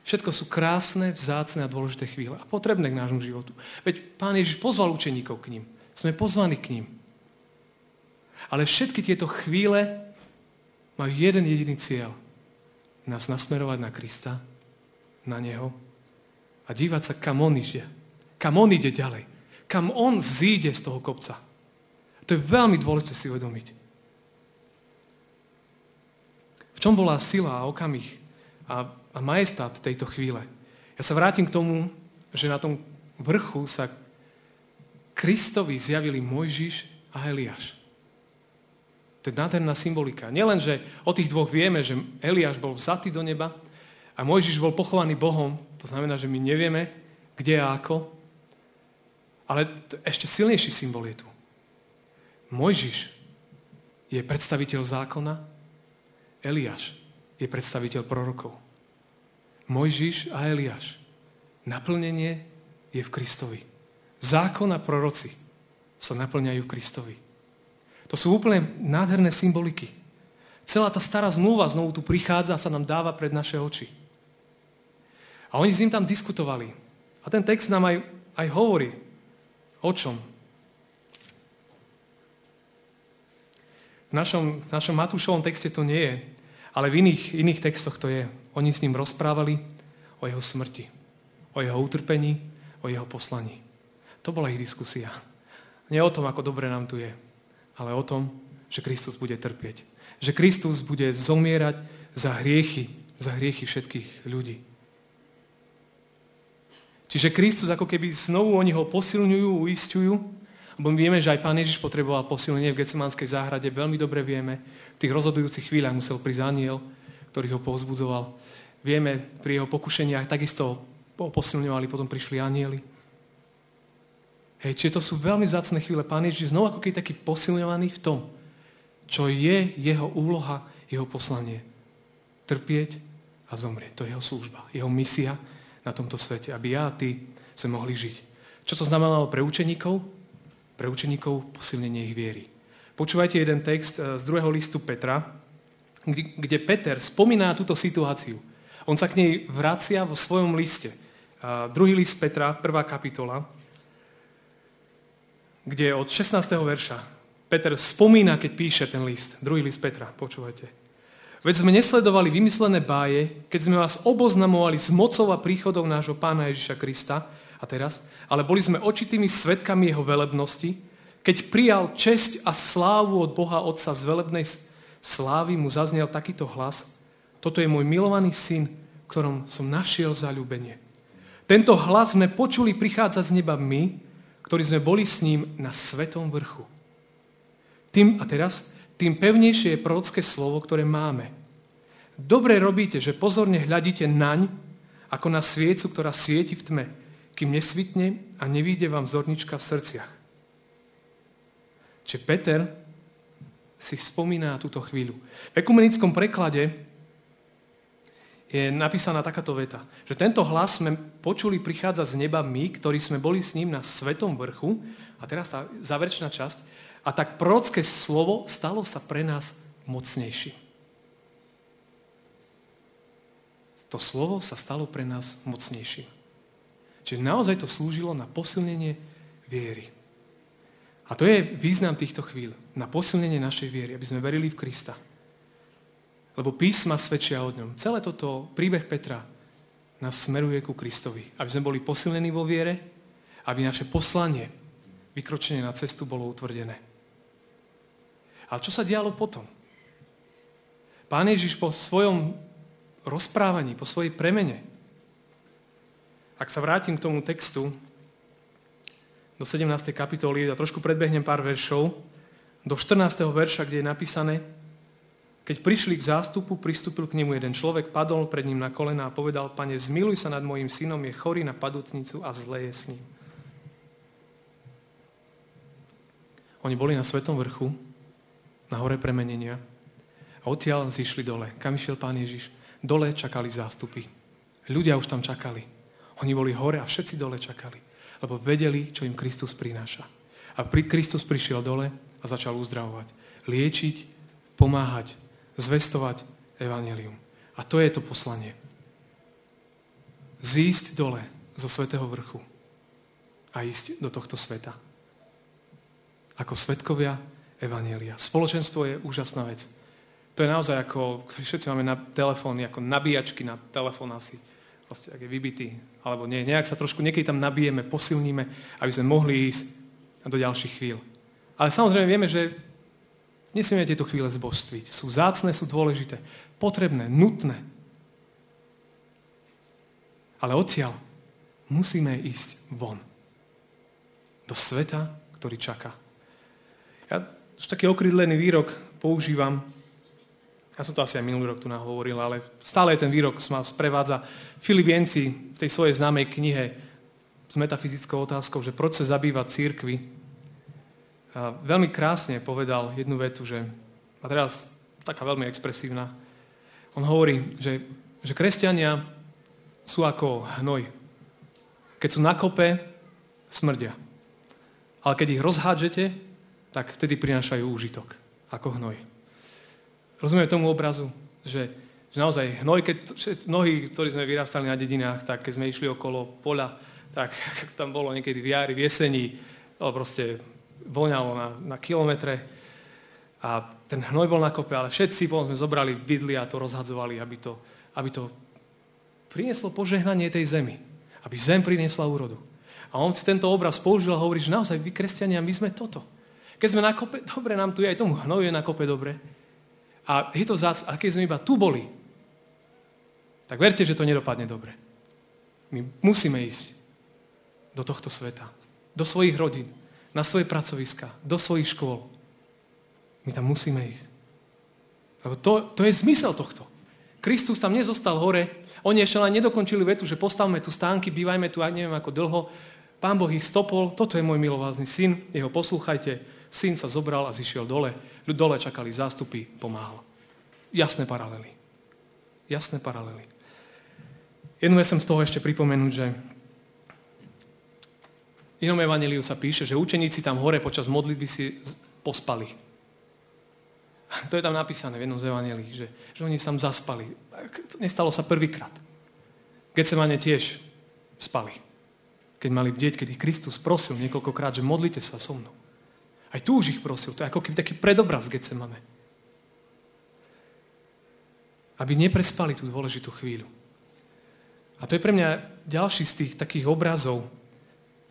Všetko sú krásne, vzácne a dôležité chvíle a potrebné k nášmu životu. Veď Pán Ježiš pozval učeníkov k ním. Sme pozvaní k ním. Ale všetky tieto chvíle majú jeden jediný cieľ. Nás nasmerovať na Krista, na Neho a dívať sa, kam On ide. Kam On ide ďalej. Kam On zíde z toho kopca. To je veľmi dôležité si uvedomiť. V čom bola sila a okamih a majestát tejto chvíle? Ja sa vrátim k tomu, že na tom vrchu sa Kristovi zjavili Mojžiš a Eliáš. To je nádherná symbolika. Nielen, že o tých dvoch vieme, že Eliáš bol vzatý do neba a Mojžiš bol pochovaný Bohom, to znamená, že my nevieme, kde a ako, ale ešte silnejší symbol je tu. Mojžiš je predstaviteľ zákona, Eliáš je predstaviteľ prorokov. Mojžiš a Eliáš. Naplnenie je v Kristovi. Zákon a proroci sa naplňajú v Kristovi. To sú úplne nádherné symboliky. Celá tá stará zmluva znovu tu prichádza a sa nám dáva pred naše oči. A oni s ním tam diskutovali. A ten text nám aj hovorí. O čom? V našom Matúšovom texte to nie je, ale v iných textoch to je. Oni s ním rozprávali o jeho smrti, o jeho utrpení, o jeho poslaní. To bola ich diskusia. Nie o tom, ako dobre nám tu je, ale o tom, že Kristus bude trpieť. Že Kristus bude zomierať za hriechy všetkých ľudí. Čiže Kristus ako keby znovu oni ho posilňujú, uisťujú, lebo my vieme, že aj Pán Ježiš potreboval posilnenie v Getsemanskej záhrade, veľmi dobre vieme. V tých rozhodujúcich chvíľach musel prísť anjel, ktorý ho povzbudzoval. Vieme, pri jeho pokušeniach takisto posilňovali, potom prišli anjeli. Hej, čiže to sú veľmi vzácne chvíle. Pán Ježiš znovu ako keď taký posilňovaný v tom, čo je jeho úloha, jeho poslanie. Trpieť a zomrieť. To je jeho služba, jeho misia na tomto svete, aby ja a ty sme mohli žiť. Čo to znamenalo pre učeníkov? Pre učeníkov posilnenie ich viery. Počúvajte jeden text z 2. listu Petra, kde Peter spomína túto situáciu. On sa k nej vracia vo svojom liste. 2. list Petra, 1. kapitola, kde od 16. verša Peter spomína, keď píše ten list. 2. list Petra, počúvajte. Veď sme nesledovali vymyslené báje, keď sme vás oboznamovali s mocou a príchodom nášho Pána Ježiša Krista, a teraz, ale boli sme očitými svedkami jeho velebnosti, keď prijal česť a slávu od Boha Otca z velebnej slávy, mu zaznel takýto hlas: toto je môj milovaný syn, v ktorom som našiel zaľúbenie. Tento hlas sme počuli prichádzať z neba my, ktorí sme boli s ním na svetom vrchu. Tým pevnejšie je prorocké slovo, ktoré máme. Dobre robíte, že pozorne hľadíte naň, ako na sviecu, ktorá svieti v tme, kým nesvitne a nevíde vám zornička v srdciach. Čiže Peter si spomína túto chvíľu. V ekumenickom preklade je napísaná takáto veta, že tento hlas sme počuli prichádza z neba my, ktorí sme boli s ním na svetom vrchu, a teraz tá záverečná časť, a tak prorocké slovo stalo sa pre nás mocnejším. To slovo sa stalo pre nás mocnejším. Čiže naozaj to slúžilo na posilnenie viery. A to je význam týchto chvíľ. Na posilnenie našej viery, aby sme verili v Krista. Lebo písma svedčia o ňom. Celé toto príbeh Petra nás smeruje ku Kristovi. Aby sme boli posilnení vo viere, aby naše poslanie, vykročenie na cestu, bolo utvrdené. Ale čo sa dialo potom? Pán Ježiš po svojom rozprávaní, po svojej premene, ak sa vrátim k tomu textu, do 17. kapitoly a trošku predbehnem pár veršov, do 14. verša, kde je napísané: keď prišli k zástupu, pristúpil k nemu jeden človek, padol pred ním na kolená a povedal: Pane, zmiluj sa nad mojím synom, je chorý na padúcnicu a zlé je s ním. Oni boli na svetom vrchu, na hore premenenia, a odtiaľ zišli dole. Kam išiel Pán Ježiš? Dole čakali zástupy. Ľudia už tam čakali. Oni boli hore a všetci dole čakali, lebo vedeli, čo im Kristus prináša. A Kristus prišiel dole a začal uzdravovať, liečiť, pomáhať, zvestovať evanjelium. A to je to poslanie. zísť dole zo svätého vrchu a ísť do tohto sveta. Ako svedkovia evanjelia. Spoločenstvo je úžasná vec. To je naozaj ako, ktorý všetci máme na telefóny, ako nabíjačky na telefón asi. Vlastne, ak je vybitý, alebo nie. Nejak sa trošku niekedy tam nabijeme, posilníme, aby sme mohli ísť do ďalších chvíľ. Ale samozrejme vieme, že nesmieme tieto chvíle zbožstviť. Sú vzácne, sú dôležité, potrebné, nutné. Ale odtiaľ musíme ísť von. Do sveta, ktorý čaká. Ja už taký okrydlený výrok používam. Ja som to asi aj minulý rok tu nahovoril, ale stále ten výrok ma sprevádza. Filip Yancey v tej svojej známej knihe s metafyzickou otázkou, že proč sa zabývať cirkvi, veľmi krásne povedal jednu vetu, že, a teraz taká veľmi expresívna, on hovorí, že kresťania sú ako hnoj. Keď sú na kope, smrdia. Ale keď ich rozhádžete, tak vtedy prinášajú úžitok, ako hnoj. Rozumiem tomu obrazu, že naozaj hnoj, keď mnohí, ktorí sme vyrastali na dedinách, tak keď sme išli okolo poľa, tak tam bolo niekedy v jari, v jeseni, proste voňalo na kilometre a ten hnoj bol na kope, ale všetci potom sme zobrali vidly a to rozhadzovali, aby to prinieslo požehnanie tej zemi, aby zem priniesla úrodu. A on si tento obraz použil a hovorí, že naozaj vy, kresťania, my sme toto. Keď sme na kope, dobre, nám tu je, aj tomu hnoju je na kope dobre. A je to zás, a keď sme iba tu boli, tak verte, že to nedopadne dobre. My musíme ísť do tohto sveta, do svojich rodín, na svoje pracoviska, do svojich škôl. My tam musíme ísť. Lebo to je zmysel tohto. Kristus tam nezostal hore, oni ešte len nedokončili vetu, že postavme tu stánky, bývajme tu aj neviem ako dlho. Pán Boh ich stopol, toto je môj milovaný syn, jeho poslúchajte. Syn sa zobral a zišiel dole. Dole čakali zástupy, pomáhal. Jasné paralely. Jasné paralely. Jednu vec som z toho ešte pripomenúť, že v inom evanjeliu sa píše, že učeníci tam hore počas modlitby si pospali. To je tam napísané v jednom z evanjelií, že oni tam zaspali. To nestalo sa prvýkrát. Getsemane tiež spali. Keď mali bdieť, keď ich Kristus prosil niekoľkokrát, že modlite sa so mnou. Aj tu už ich prosil. To je ako keby taký predobraz Getsemane. Aby neprespali tú dôležitú chvíľu. A to je pre mňa ďalší z tých takých obrazov,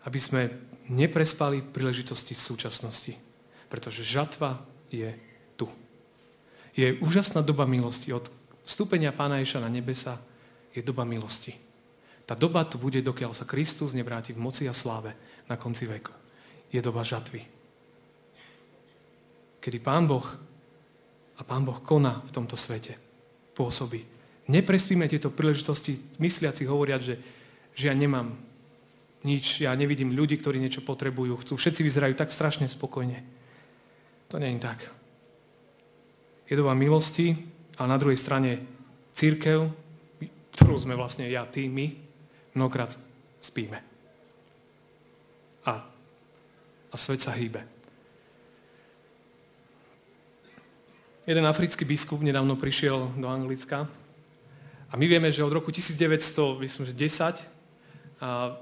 aby sme neprespali príležitosti z súčasnosti. Pretože žatva je tu. Je úžasná doba milosti. Od vstúpenia Pána Ježiša na nebesa je doba milosti. Tá doba tu bude, dokiaľ sa Kristus nevráti v moci a sláve na konci veku. Je doba žatvy. Kedy Pán Boh koná v tomto svete, pôsobí. Neprespíme tieto príležitosti, mysliaci hovoriať, že ja nemám nič, ja nevidím ľudí, ktorí niečo potrebujú, chcú, všetci vyzerajú tak strašne spokojne. To nie je tak. Je doba milosti, ale na druhej strane cirkev, ktorú sme vlastne ja, ty, my, mnohokrát spíme. A svet sa hýbe. Jeden africký biskup nedávno prišiel do Anglicka a my vieme, že od roku 1910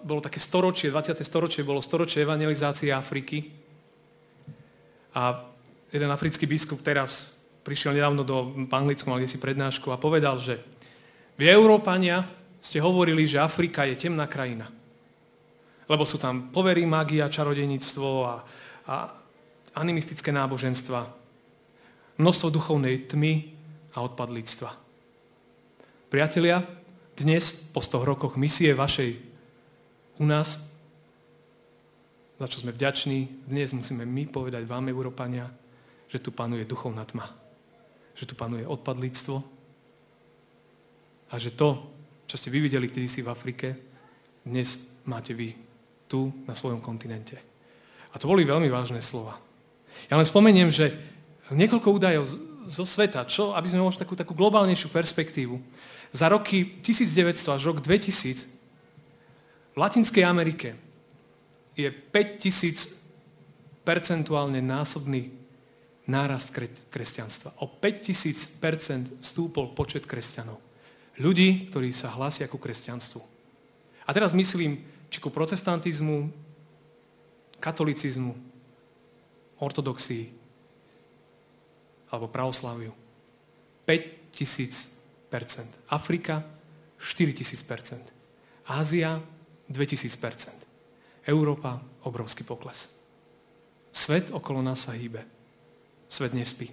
bolo také storočie, 20. storočie, bolo storočie evangelizácie Afriky. A jeden africký biskup teraz prišiel nedávno v Anglicku, mal si prednášku a povedal, že vy, Európania, ste hovorili, že Afrika je temná krajina. Lebo sú tam povery, mágia, čarodejníctvo a animistické náboženstva. Množstvo duchovnej tmy a odpadlíctva. Priatelia, dnes, po 100 rokoch misie vašej u nás, za čo sme vďační, dnes musíme my povedať vám, Európania, že tu panuje duchovná tma. Že tu panuje odpadlíctvo a že to, čo ste vy videli kedysi v Afrike, dnes máte vy tu na svojom kontinente. A to boli veľmi vážne slova. Ja len spomeniem, že niekoľko údajov zo sveta, aby sme možno takú globálnejšiu perspektívu. Za roky 1900 až rok 2000 v Latinskej Amerike je 5000 percentuálne násobný nárast kresťanstva. O 5000% stúpol počet kresťanov. Ľudí, ktorí sa hlásia ku kresťanstvu. A teraz myslím, či ku protestantizmu, katolicizmu, ortodoxii alebo pravosláviu. 5000%. Afrika 4000%. Ázia 2000%. Európa obrovský pokles. Svet okolo nás sa hýbe. Svet nespí.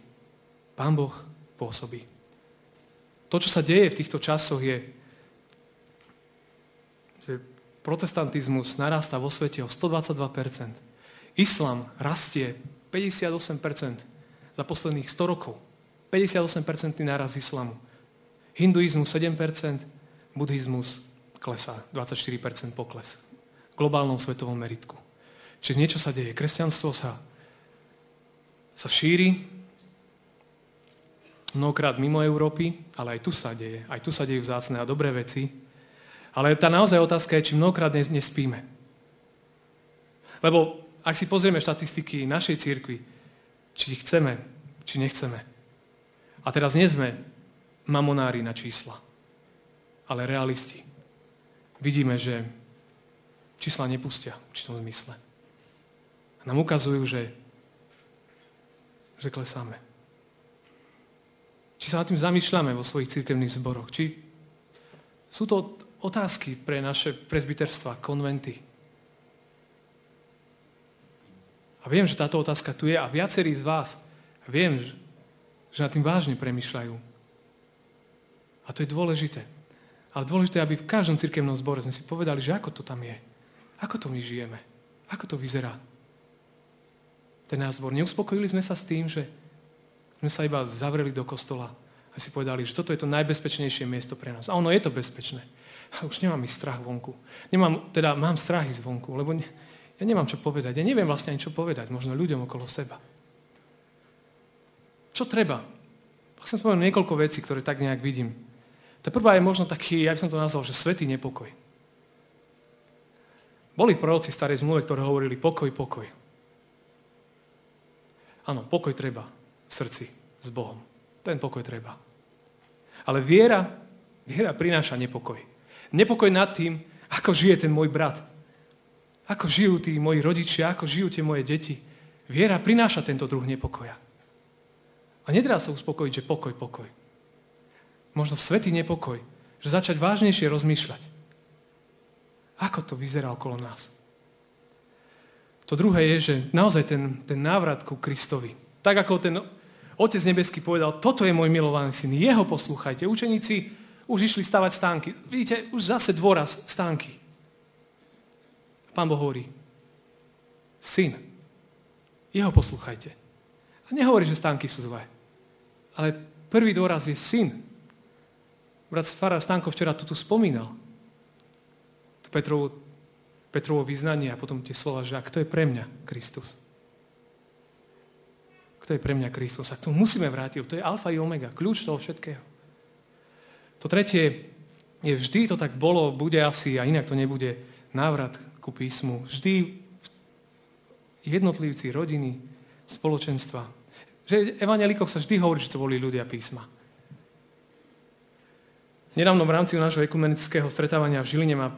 Pán Boh pôsobí. To, čo sa deje v týchto časoch, je, že protestantizmus narastá vo svete o 122%. Islám rastie 58% za posledných 100 rokov. 58% nárast islamu. Hinduizmus 7%, buddhizmus klesá, 24% pokles. V globálnom svetovom meritku. Čiže niečo sa deje. Kresťanstvo sa šíri, mnohokrát mimo Európy, ale aj tu sa deje. Aj tu sa dejú vzácne a dobré veci. Ale tá naozaj otázka je, či mnohokrát nespíme. Lebo ak si pozrieme štatistiky našej cirkvi, či chceme, či nechceme. A teraz nie sme mamonári na čísla, ale realisti. Vidíme, že čísla nepustia v určitom zmysle. A nám ukazujú, že klesáme. Či sa nad tým zamýšľame vo svojich cirkevných zboroch, či sú to otázky pre naše presbyterstva, konventy. A viem, že táto otázka tu je a viacerí z vás viem, že nad tým vážne premýšľajú. A to je dôležité. Ale dôležité, aby v každom cirkevnom zbore sme si povedali, že ako to tam je. Ako to my žijeme. Ako to vyzerá. Ten náš zbor. Neuspokojili sme sa s tým, že sme sa iba zavreli do kostola a si povedali, že toto je to najbezpečnejšie miesto pre nás. A ono je to bezpečné. A už nemám ísť strach vonku. Mám strach ísť vonku, lebo ja nemám čo povedať. Ja neviem vlastne ani čo povedať, možno ľuďom okolo seba. Čo treba? Ak som spomenul niekoľko vecí, ktoré tak nejak vidím. Tá prvá je možno taký, ja by som to nazval, že svätý nepokoj. Boli proroci v starej zmluve, ktoré hovorili pokoj, pokoj. Áno, pokoj treba v srdci s Bohom. Ten pokoj treba. Ale viera prináša nepokoj. Nepokoj nad tým, ako žije ten môj brat. Ako žijú tí moji rodičia, ako žijú tie moje deti. Viera prináša tento druh nepokoja. A nedá sa uspokojiť, že pokoj, pokoj. Možno svätý nepokoj, že začať vážnejšie rozmýšľať. Ako to vyzerá okolo nás? To druhé je, že naozaj ten návrat ku Kristovi. Tak ako ten Otec nebeský povedal, toto je môj milovaný syn, jeho poslúchajte. Učeníci už išli stavať stánky. Vidíte, už zase dôraz stánky. Pán Boh hovorí, syn, jeho poslúchajte. A nehovorí, že stánky sú zlé. Ale prvý dôraz je syn. Brat farár Stanko včera to tu spomínal. To Petrovo vyznanie a potom tie slova, že a kto je pre mňa Kristus? Kto je pre mňa Kristus? A k tomu musíme vrátiť. To je alfa i omega, kľúč toho všetkého. To tretie je vždy, to tak bolo, bude asi a inak to nebude, návrat ku písmu. Vždy jednotlivci, rodiny, spoločenstva. Že v evanjelikoch sa vždy hovorí, že to boli ľudia písma. Nedávno v rámci nášho ekumenického stretávania v Žiline ma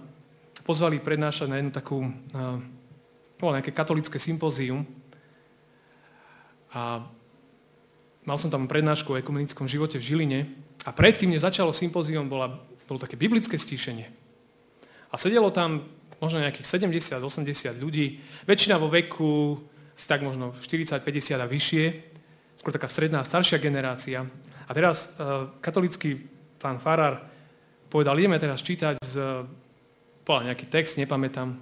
pozvali prednášať na jednu takú, bolo nejaké katolické sympózium a mal som tam prednášku o ekumenickom živote v Žiline a predtým, než začalo sympózium, bolo také biblické stíšenie. A sedelo tam možno nejakých 70-80 ľudí, väčšina vo veku tak možno 40-50 a vyššie, skôr taká stredná, staršia generácia. A teraz katolícky pán farár povedal, ideme teraz čítať povedal nejaký text, nepamätám.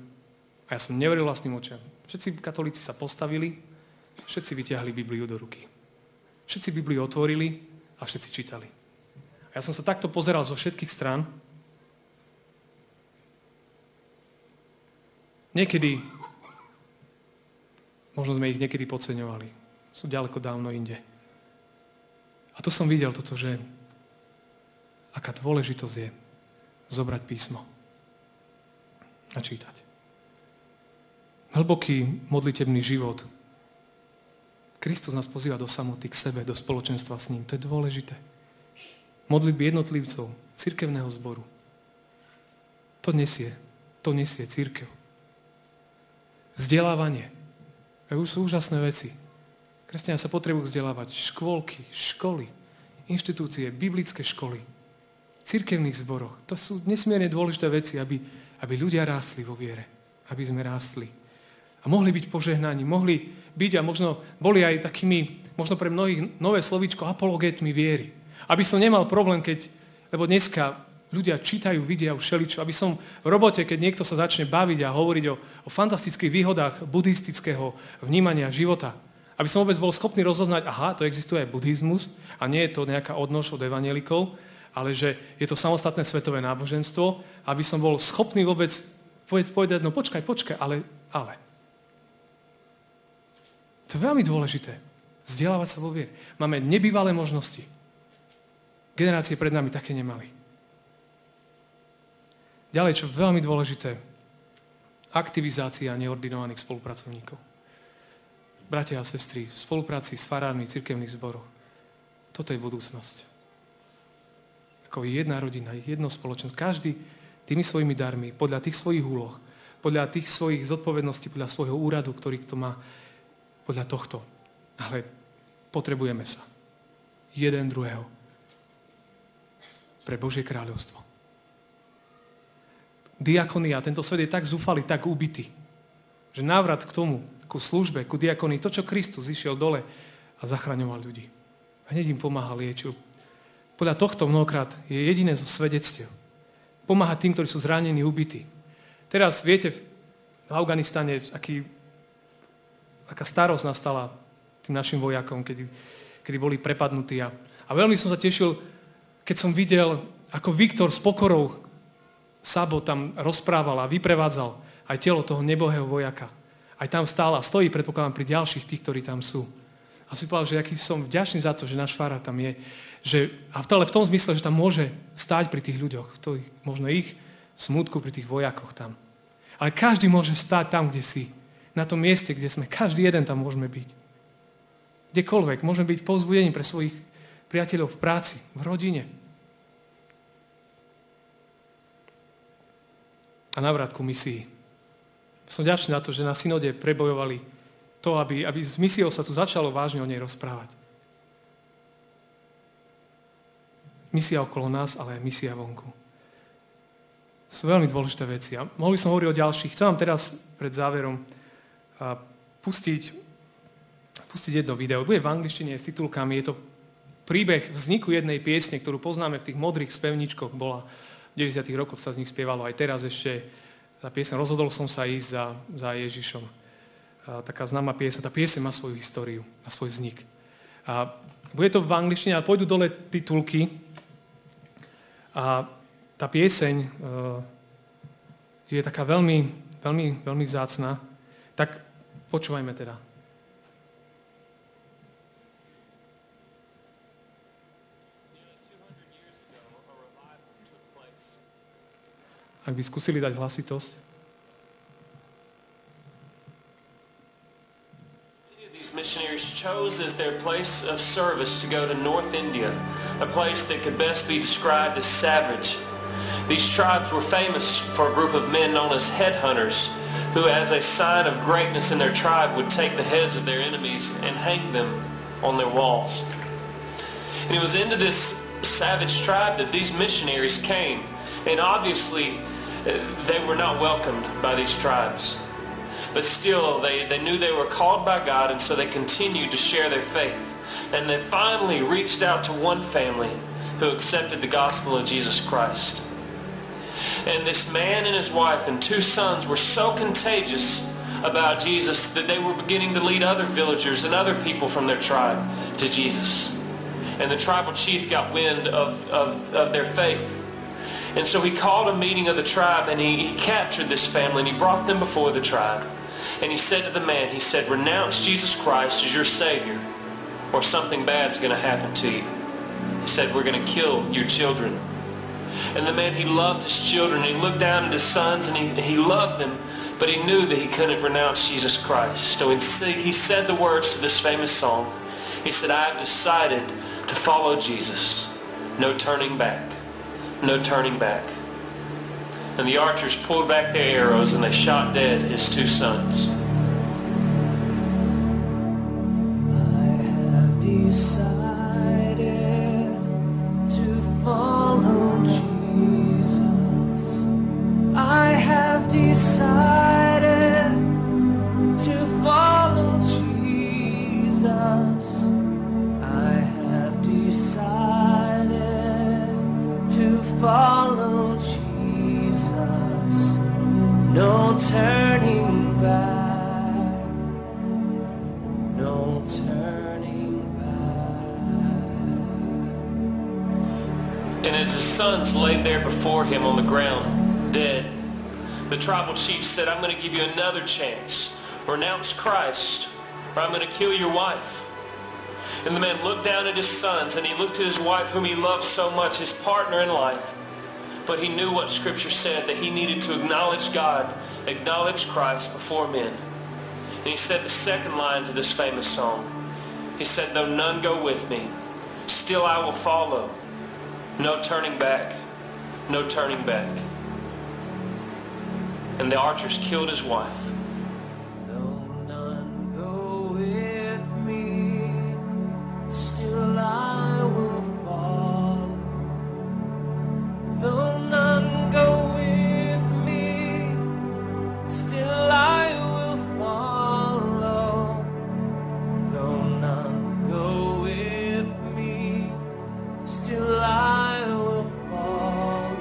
A ja som neveril vlastným očiam. Všetci katolíci sa postavili, všetci vyťahli Bibliu do ruky. Všetci Bibliu otvorili a všetci čítali. A ja som sa takto pozeral zo všetkých strán. Niekedy, možno sme ich niekedy podceňovali. Sú ďaleko dávno inde. A tu som videl toto, že aká dôležitosť je zobrať písmo a čítať. Hlboký modlitebný život. Kristus nás pozýva do samoty k sebe, do spoločenstva s ním. To je dôležité. Modlitby jednotlivcov, cirkevného zboru. To nesie to nesie cirkev. Vzdelávanie. To sú úžasné veci. Kresťania sa potrebujú vzdelávať. Škôlky, školy, inštitúcie, biblické školy, cirkevných zboroch. To sú nesmierne dôležité veci, aby ľudia rástli vo viere. Aby sme rástli. A mohli byť požehnaní, mohli byť a možno boli aj takými, možno pre mnohých nové slovíčko, apologetmi viery. Aby som nemal problém, lebo dneska ľudia čítajú, vidia už všeličo, aby som v robote, keď niekto sa začne baviť a hovoriť o fantastických výhodách buddhistického vnímania života, aby som vôbec bol schopný rozoznať, aha, to existuje aj buddhizmus a nie je to nejaká odnož od evanjelikov, ale že je to samostatné svetové náboženstvo, aby som bol schopný vôbec povedať, no počkaj, ale. To je veľmi dôležité. Vzdelávať sa vo viere. Máme nebývalé možnosti. Generácie pred nami také nemali. Ďalej, čo veľmi dôležité, aktivizácia neordinovaných spolupracovníkov. Bratia a sestry, v spolupráci s farármi cirkevných zborov. Toto je budúcnosť. Ako jedna rodina, jedno spoločenstvo. Každý tými svojimi darmi, podľa tých svojich úloh, podľa tých svojich zodpovedností, podľa svojho úradu, ktorý to má, podľa tohto. Ale potrebujeme sa. Jeden druhého. Pre Božie kráľovstvo. Diakonia, tento svet je tak zúfalý, tak ubitý, že návrat k tomu, ku službe, ku diakonii, to, čo Kristus išiel dole a zachraňoval ľudí. A hneď im pomáhal, liečil. Podľa tohto mnohokrát je jediné zo svedectiev. Pomáhať tým, ktorí sú zranení, ubití. Teraz, viete, v Afganistane aká starosť nastala tým našim vojakom, kedy boli prepadnutí. A veľmi som sa tešil, keď som videl, ako Viktor s pokorou Sabo tam rozprával a vyprevádzal aj telo toho nebohého vojaka. Aj tam stál a stojí, predpokladám, pri ďalších tých, ktorí tam sú. A si povedal, že aký som vďačný za to, že náš farár tam je. Ale v tom zmysle, že tam môže stáť pri tých ľuďoch. Možno ich smútku pri tých vojakoch tam. Ale každý môže stáť tam, kde si. Na tom mieste, kde sme. Každý jeden tam môžeme byť. Kdekoľvek. Môžeme byť povzbudením pre svojich priateľov v práci, v rodine. A návrat ku misii. Som vďačný na to, že na synode prebojovali to, aby s misiou sa tu začalo vážne o nej rozprávať. Misia okolo nás, ale aj misia vonku. Sú veľmi dôležité veci. A mohli som hovoriť o ďalších. Chcem vám teraz pred záverom pustiť jedno video. Bude v angličtine s titulkami. Je to príbeh vzniku jednej piesne, ktorú poznáme v tých modrých spevničkoch. Bola v 90. rokoch sa z nich spievalo. Aj teraz ešte tá piesň Rozhodol som sa ísť za Ježišom. Taká známa piesň. Tá piesň má svoju históriu a svoj vznik. A bude to v angličtine, ale pôjdu dole titulky. A tá pieseň je taká veľmi, veľmi, veľmi vzácna. Tak počúvajme teda. Ak by skúsili dať hlasitosť. These missionaries chose as their place of service to go to North India, a place that could best be described as savage. These tribes were famous for a group of men known as headhunters, who as a sign of greatness in their tribe would take the heads of their enemies and hang them on their walls. And it was into this savage tribe that these missionaries came. And obviously, they were not welcomed by these tribes. But still, they knew they were called by God, and so they continued to share their faith. And they finally reached out to one family who accepted the gospel of Jesus Christ. And this man and his wife and two sons were so contagious about Jesus that they were beginning to lead other villagers and other people from their tribe to Jesus. And the tribal chief got wind of their faith. And so he called a meeting of the tribe, and he captured this family, and he brought them before the tribe. And he said to the man, he said, renounce Jesus Christ as your Savior, or something bad's going to happen to you. He said, we're going to kill your children. And the man, he loved his children. He looked down at his sons, and he loved them, but he knew that he couldn't renounce Jesus Christ. So he said the words to this famous song. He said, I have decided to follow Jesus. No turning back. No turning back. And the archers pulled back their arrows and they shot dead his 2 sons. I have decided to follow Jesus. I have decided to follow Jesus. I have decided to follow Jesus. No turning back. No turning back. And as his sons laid there before him on the ground, dead, the tribal chief said, I'm going to give you another chance. Renounce Christ, or I'm going to kill your wife. And the man looked down at his sons, and he looked at his wife, whom he loved so much, his partner in life. But he knew what Scripture said, that he needed to acknowledge God, acknowledge Christ before men. And he said the second line to this famous song. He said, though none go with me, still I will follow. No turning back, no turning back. And the archers killed his wife. Though none go with me, still I will follow. Though none go with me, still I will follow. Though none go with me, still I will follow.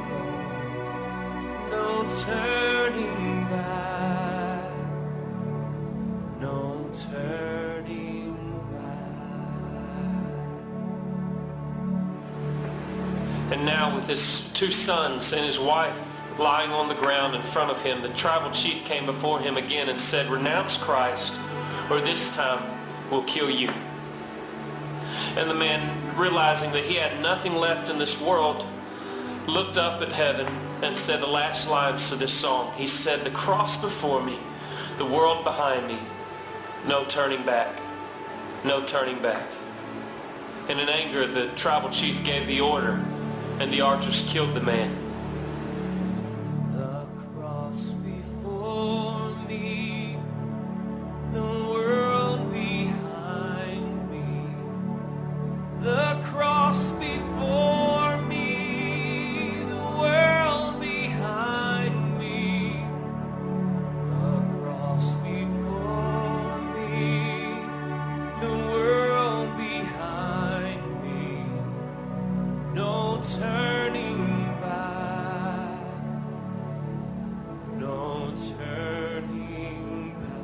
No turning back, no turning back. And now with his 2 sons and his wife lying on the ground in front of him, the tribal chief came before him again and said, renounce Christ, or this time we'll kill you. And the man, realizing that he had nothing left in this world, looked up at heaven and said the last lines to this song. He said, the cross before me, the world behind me, no turning back, no turning back. And in anger, the tribal chief gave the order, and the archers killed the man. The cross before me, the world behind me. The cross before me, the world behind me. The cross before me, the world behind me. No turning back, no turning back.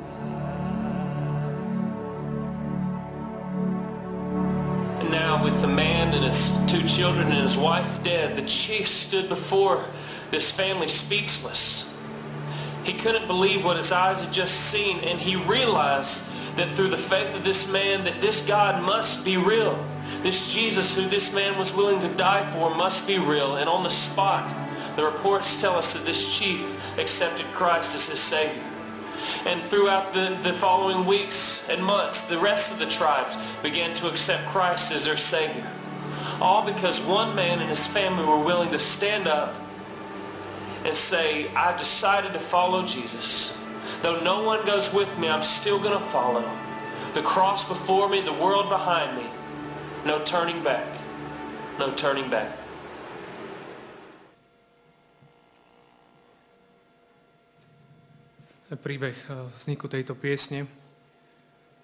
And now with the man and his 2 children and his wife dead, the chief stood before this family speechless. He couldn't believe what his eyes had just seen, and he realized that through the faith of this man, that this God must be real. This Jesus who this man was willing to die for must be real. And on the spot, the reports tell us that this chief accepted Christ as his Savior. And throughout the following weeks and months, the rest of the tribes began to accept Christ as their Savior. All because one man and his family were willing to stand up and say, I've decided to follow Jesus. Though no one goes with me, I'm still going to follow. The cross before me, the world behind me. No turning back. No turning back. Príbeh vzniku tejto piesne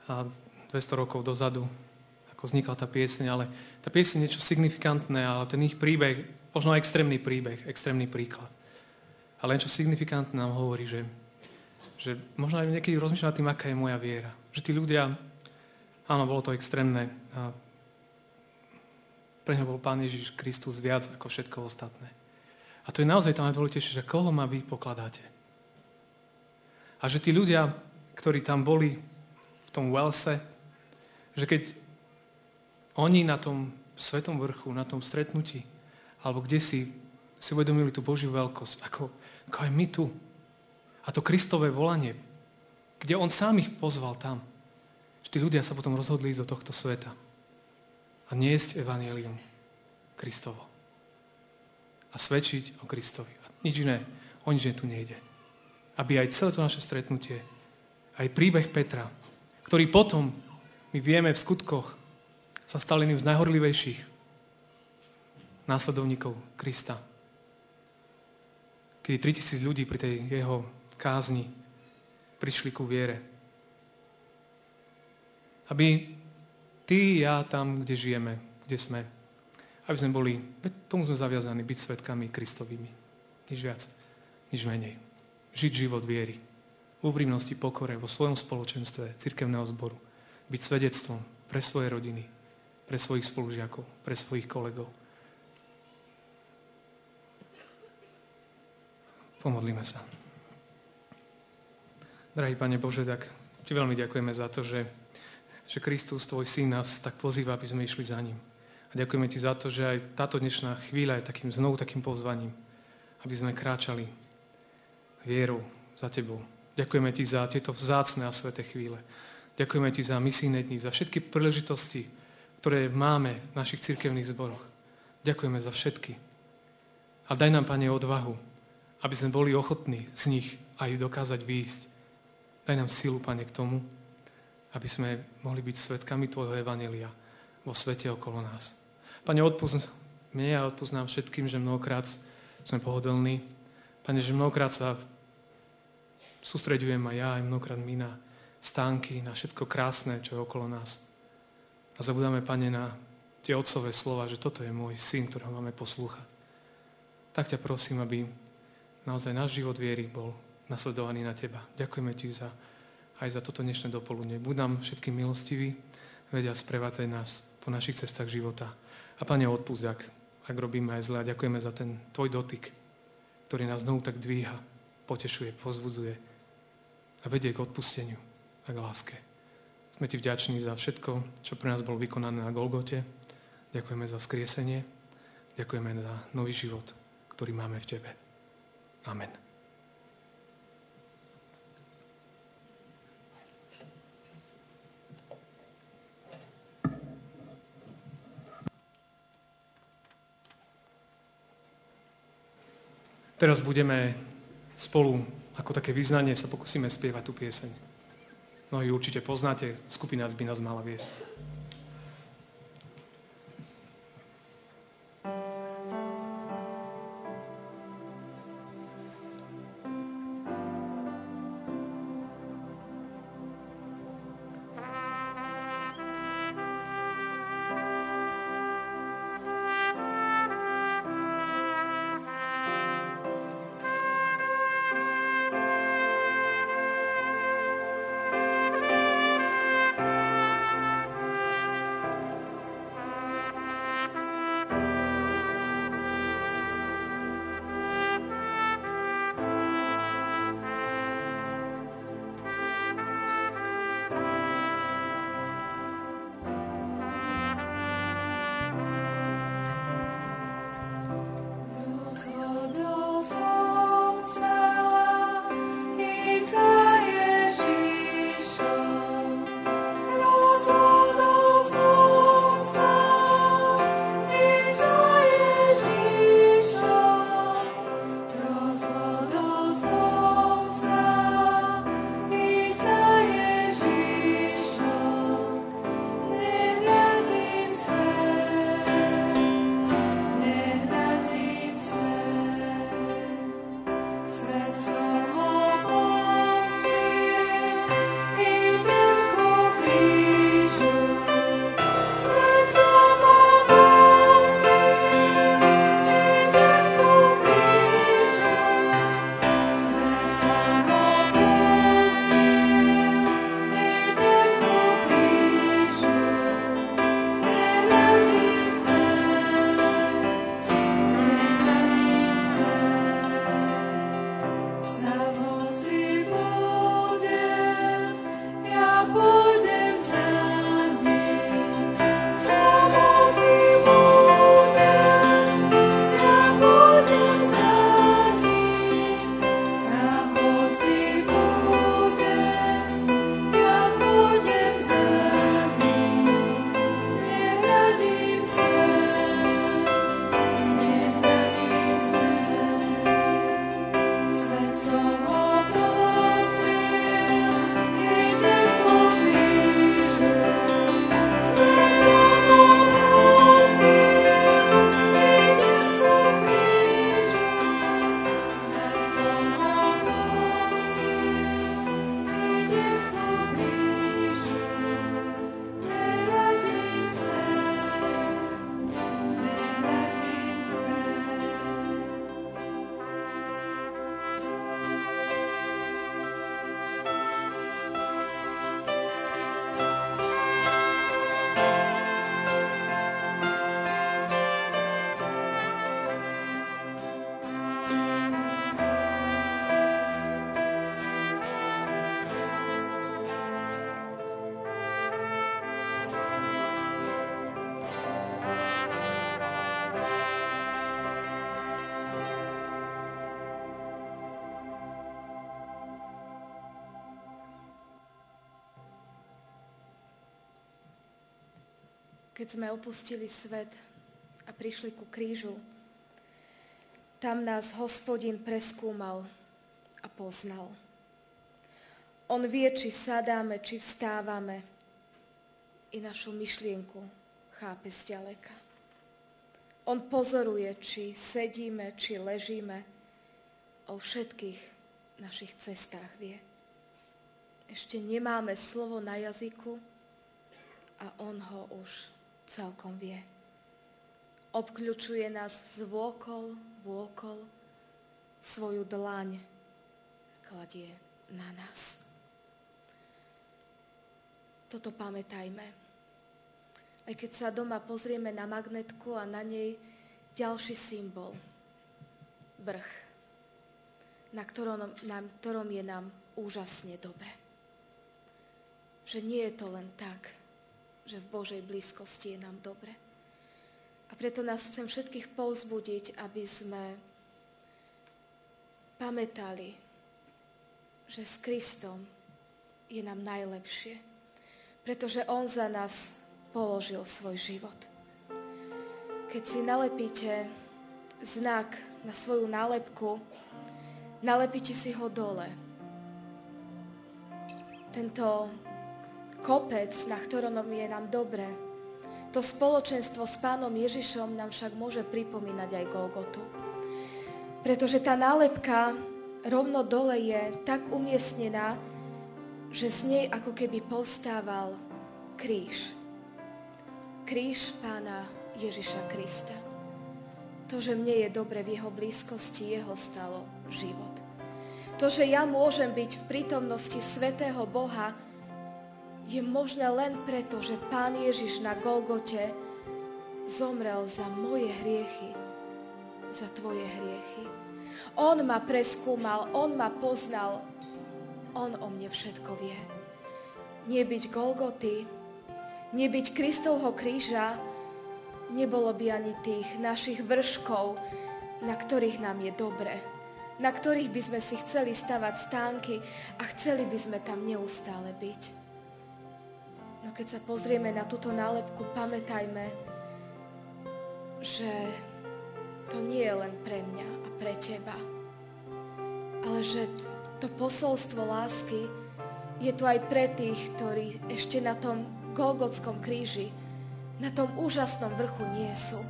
a 200 rokov dozadu, ako vznikla tá pieseň, ale tá pieseň je niečo signifikantné, ale ten ich príbeh, možno extrémny príbeh, extrémny príklad. Ale niečo signifikantné nám hovorí, že možno aj niekedy rozmýšľam nad tým, aká je moja viera. Že tí ľudia, áno, bolo to extrémne, a pre ňa bol Pán Ježiš Kristus viac ako všetko ostatné. A to je naozaj to najdôležitejšie, že koho ma vy pokladáte. A že tí ľudia, ktorí tam boli v tom Walese, že keď oni na tom svetom vrchu, na tom stretnutí, alebo kde si uvedomili tú Božiu veľkosť, ako aj my tu. A to Kristové volanie, kde on sám ich pozval tam. Že tí ľudia sa potom rozhodli ísť do tohto sveta a niesť evanjelium Kristovo. A svedčiť o Kristovi. A nič iné O nič tu nejde. Aby aj celé to naše stretnutie, aj príbeh Petra, ktorý potom, my vieme v skutkoch, sa stal jedným z najhorlivejších následovníkov Krista. Kedy 3000 ľudí pri tej jeho kázni prišli ku viere. Aby ty, ja, tam, kde žijeme, kde sme, aby sme boli, tomu sme zaviazaní, byť svedkami Kristovými. Nič viac, nič menej. Žiť život viery. V úprimnosti, pokore, vo svojom spoločenstve, cirkevného zboru. Byť svedectvom pre svoje rodiny, pre svojich spolužiakov, pre svojich kolegov. Pomodlíme sa. Drahý Pane Bože, tak ti veľmi ďakujeme za to, že Kristus, tvoj syn, nás tak pozýva, aby sme išli za ním. A ďakujeme ti za to, že aj táto dnešná chvíľa je znovu takým pozvaním, aby sme kráčali vierou za tebou. Ďakujeme ti za tieto vzácne a sväté chvíle. Ďakujeme ti za misijné dni, za všetky príležitosti, ktoré máme v našich cirkevných zboroch. Ďakujeme za všetky. A daj nám, Pane, odvahu, aby sme boli ochotní z nich aj dokázať výjsť. Daj nám silu, Pane, k tomu, aby sme mohli byť svedkami tvojho evanjelia vo svete okolo nás. Pane, odpusť mne a odpusť nám všetkým, že mnohokrát sme pohodlní. Pane, že mnohokrát sa sústreďujem aj ja, aj mnohokrát my na stánky, na všetko krásne, čo je okolo nás. A zabudáme, Pane, na tie otcové slova, že toto je môj syn, ktorého máme poslúchať. Tak ťa prosím, aby naozaj náš život viery bol nasledovaný na teba. Ďakujeme ti aj za toto dnešné dopoludne. Buď nám všetkým milostivý, vedia sprevádzať nás po našich cestách života. A Pane, odpusť, ak robíme aj zle. Ďakujeme za ten tvoj dotyk, ktorý nás znovu tak dvíha, potešuje, pozbudzuje a vedie k odpusteniu a k láske. Sme ti vďační za všetko, čo pre nás bolo vykonané na Golgote. Ďakujeme za skriesenie. Ďakujeme za nový život, ktorý máme v tebe. Amen. Teraz budeme spolu, ako také vyznanie, sa pokúsime spievať tú pieseň. Mnohí určite poznáte, skupina by nás mala viesť. Thank keď sme opustili svet a prišli ku krížu, tam nás Hospodin preskúmal a poznal. On vie, či sadáme, či vstávame, i našu myšlienku chápe zďaleka. On pozoruje, či sedíme, či ležíme, o všetkých našich cestách vie. Ešte nemáme slovo na jazyku a on ho už celkom vie. Obkľučuje nás zvôkol, svoju dlaň kladie na nás. Toto pamätajme. Aj keď sa doma pozrieme na magnetku a na nej ďalší symbol. Vrch, na ktorom je nám úžasne dobre. Že nie je to len tak, že v Božej blízkosti je nám dobre. A preto nás chcem všetkých povzbudiť, aby sme pamätali, že s Kristom je nám najlepšie, pretože on za nás položil svoj život. Keď si nalepíte znak na svoju nálepku, nalepíte si ho dole. Tento kopec, na ktorom je nám dobre, to spoločenstvo s Pánom Ježišom nám však môže pripomínať aj Golgotu. Pretože tá nálepka rovno dole je tak umiestnená, že z nej ako keby povstával kríž. Kríž Pána Ježiša Krista. To, že mne je dobre v jeho blízkosti, jeho stalo život. To, že ja môžem byť v prítomnosti svätého Boha, je možné len preto, že Pán Ježiš na Golgote zomrel za moje hriechy, za tvoje hriechy. On ma preskúmal, on ma poznal, on o mne všetko vie. Nebyť Golgoty, nebyť Kristovho kríža, nebolo by ani tých našich vrškov, na ktorých nám je dobre, na ktorých by sme si chceli stavať stánky a chceli by sme tam neustále byť. No keď sa pozrieme na túto nálepku, pamätajme, že to nie je len pre mňa a pre teba, ale že to posolstvo lásky je tu aj pre tých, ktorí ešte na tom Golgotskom kríži, na tom úžasnom vrchu nie sú.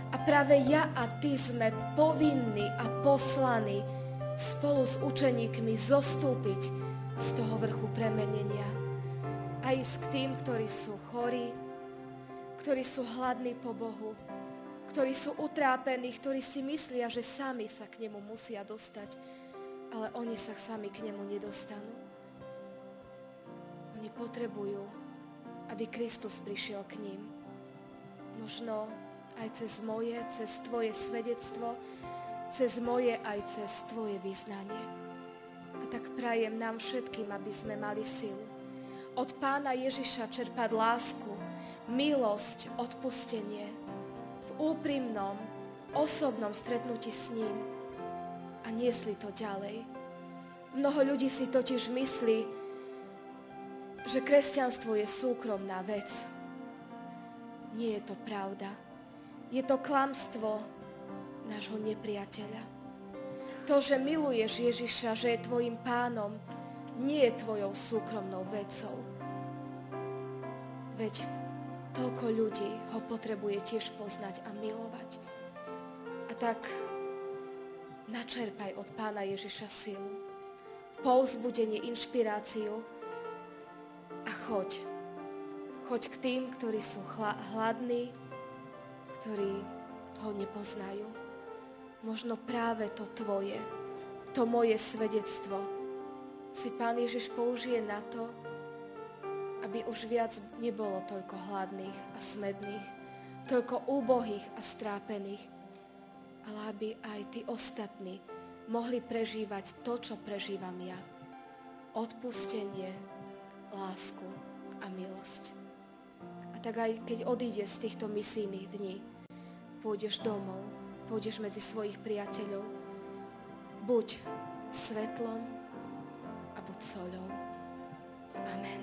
A práve ja a ty sme povinní a poslaní spolu s učeníkmi zostúpiť z toho vrchu premenenia. A ísť k tým, ktorí sú chorí, ktorí sú hladní po Bohu, ktorí sú utrápení, ktorí si myslia, že sami sa k nemu musia dostať, ale oni sa sami k nemu nedostanú. Oni potrebujú, aby Kristus prišiel k ním. Možno aj cez moje, cez tvoje svedectvo, cez moje aj cez tvoje vyznanie. A tak prajem nám všetkým, aby sme mali silu od Pána Ježiša čerpať lásku, milosť, odpustenie v úprimnom, osobnom stretnutí s ním a niesli to ďalej. Mnoho ľudí si totiž myslí, že kresťanstvo je súkromná vec. Nie je to pravda. Je to klamstvo nášho nepriateľa. To, že miluješ Ježiša, že je tvojim pánom, nie je tvojou súkromnou vecou. Veď toľko ľudí ho potrebuje tiež poznať a milovať. A tak načerpaj od Pána Ježiša silu, povzbudenie, inšpiráciu a choď. Choď k tým, ktorí sú hladní, ktorí ho nepoznajú. Možno práve to tvoje, to moje svedectvo si Pán Ježiš použije na to, aby už viac nebolo toľko hladných a smedných, toľko úbohých a strápených, ale aby aj tí ostatní mohli prežívať to, čo prežívam ja. Odpustenie, lásku a milosť. A tak aj keď odíde z týchto misijných dní, pôjdeš domov, pôjdeš medzi svojich priateľov, buď svetlom a buď soľou. Amen.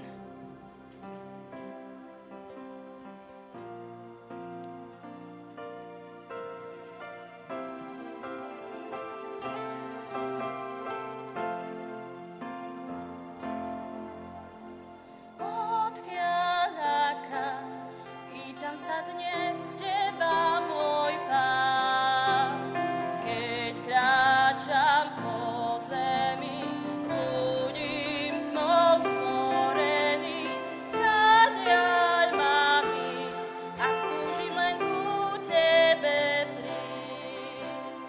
dnes teba, môj Pán. Keď kráčam po zemi, blúdim tmou zmorený, nadiaľ mám ísť, ak túžim len ku tebe prísť.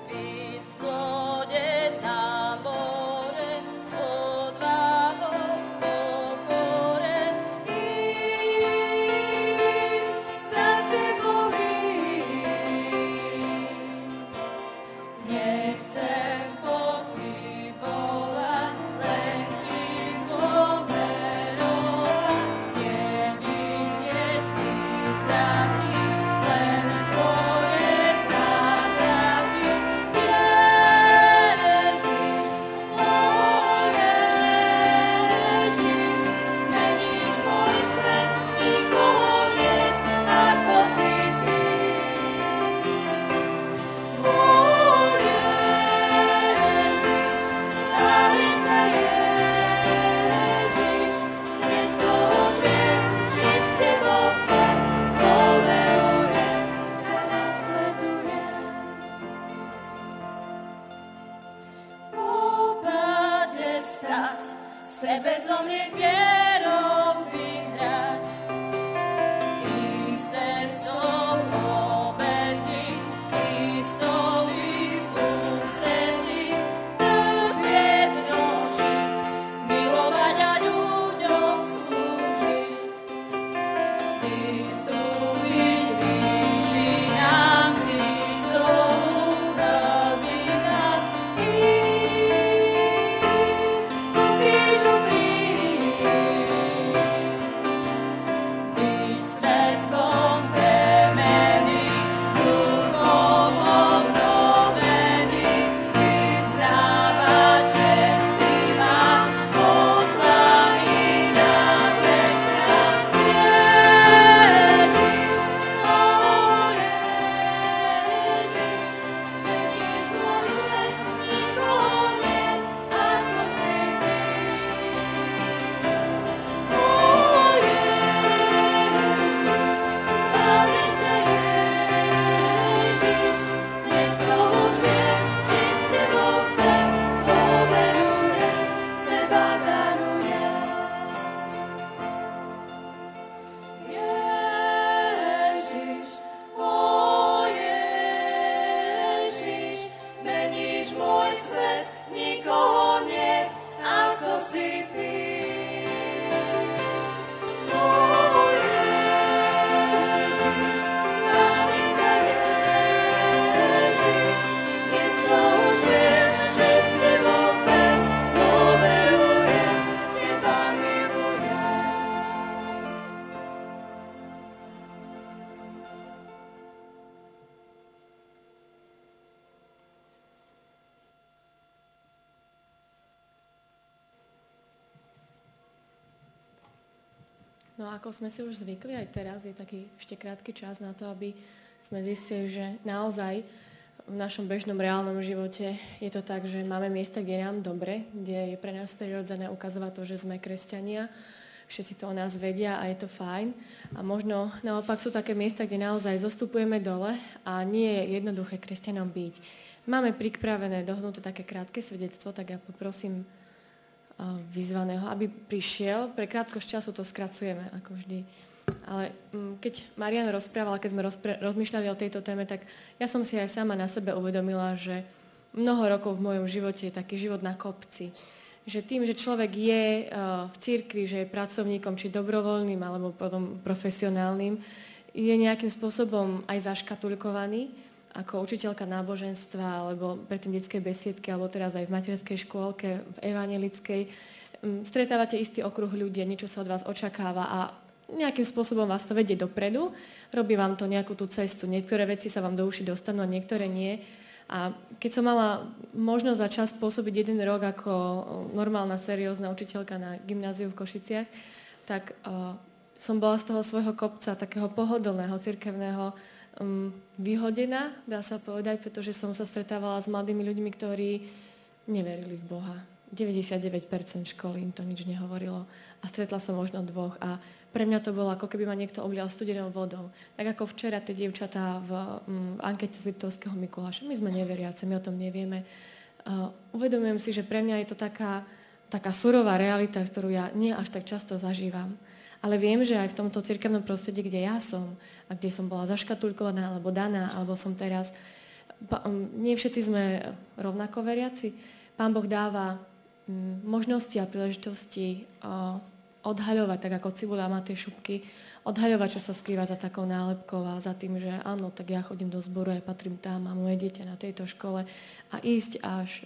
Výjsť k zlode na more, s odvahou pokore, ísť za tebou Nechcem pochybovať, len ti dôverovať, nevidieť prízraky, len tvoje zázraky. Ježiš, môj Ježiš, meníš môj svet, nikoho nie ako si ty. Môj Ježiš, chválim ťa Ježiš, dnes toho žiem, žiť s tebou chcem, dôverujem, ťa nasledujem. Po páde vstať, sebe zomrieť vierou vyhrať, ísť cestou obety, Kristovi ústretí, trpieť, množiť, milovať a ľuďom slúžiť. Vystúpiť výšinám, zísť do hlbinám, ísť ku krížu byť svedkom premeny, duchom obnovený, vyznávať, že si ma poslaný na zem nám. Ježiš, môj Ježiš, meníš môj svet, nikoho nie ako si ty. Môj Ježiš, chválim ťa Ježiš, dnes toho žiem, žiť s tebou chcem, dôverujem, seba darujem. Ježiš, môj Ježiš, meníš môj svet, nikoho nie ako si ty. Môj Ježiš, chválim ťa Ježiš, dnes toho žiem, žiť s tebou chcem, dôverujem, teba milujem. No ako sme si už zvykli, aj teraz je taký ešte krátky čas na to, aby sme zistili, že naozaj v našom bežnom reálnom živote je to tak, že máme miesta, kde je nám dobre, kde je pre nás prirodzené ukazovať to, že sme kresťania, všetci to o nás vedia a je to fajn. A možno naopak sú také miesta, kde naozaj zostupujeme dole a nie je jednoduché kresťanom byť. Máme pripravené, dohnuté také krátke svedectvo, tak ja poprosím vyzvaného, aby prišiel. Pre krátkosť času to skracujeme, ako vždy. Ale keď Marian rozprával, keď sme rozmýšľali o tejto téme, tak ja som si aj sama na sebe uvedomila, že mnoho rokov v mojom živote je taký život na kopci. Že tým, že človek je v cirkvi, že je pracovníkom, či dobrovoľným, alebo potom profesionálnym, je nejakým spôsobom aj zaškatulkovaný ako učiteľka náboženstva, alebo predtým detskej besiedky, alebo teraz aj v materskej škôlke, v evanjelickej. Stretávate istý okruh ľudí, niečo sa od vás očakáva a nejakým spôsobom vás to vedie dopredu. Robí vám to nejakú tú cestu. Niektoré veci sa vám do uši dostanú a niektoré nie. A keď som mala možnosť za čas pôsobiť 1 rok ako normálna, seriózna učiteľka na gymnáziu v Košiciach, tak som bola z toho svojho kopca, takého pohodlného, cirkevného, vyhodená, dá sa povedať, pretože som sa stretávala s mladými ľuďmi, ktorí neverili v Boha. 99% školy im to nič nehovorilo. A stretla som možno 2 a pre mňa to bolo, ako keby ma niekto oblial studenou vodou. Tak ako včera tie dievčatá v ankete z Liptovského Mikuláša. My sme neveriace, my o tom nevieme. Uvedomujem si, že pre mňa je to taká surová realita, ktorú ja nie až tak často zažívam. Ale viem, že aj v tomto cirkevnom prostredí, kde ja som a kde som bola zaškatulkovaná alebo daná, alebo som teraz, nie všetci sme rovnako veriaci. Pán Boh dáva možnosti a príležitosti odhaľovať, tak ako cibula má tie šupky, odhaľovať, čo sa skrýva za takou nálepkou a za tým, že áno, tak ja chodím do zboru, ja patrím tam a moje dieťa na tejto škole a ísť až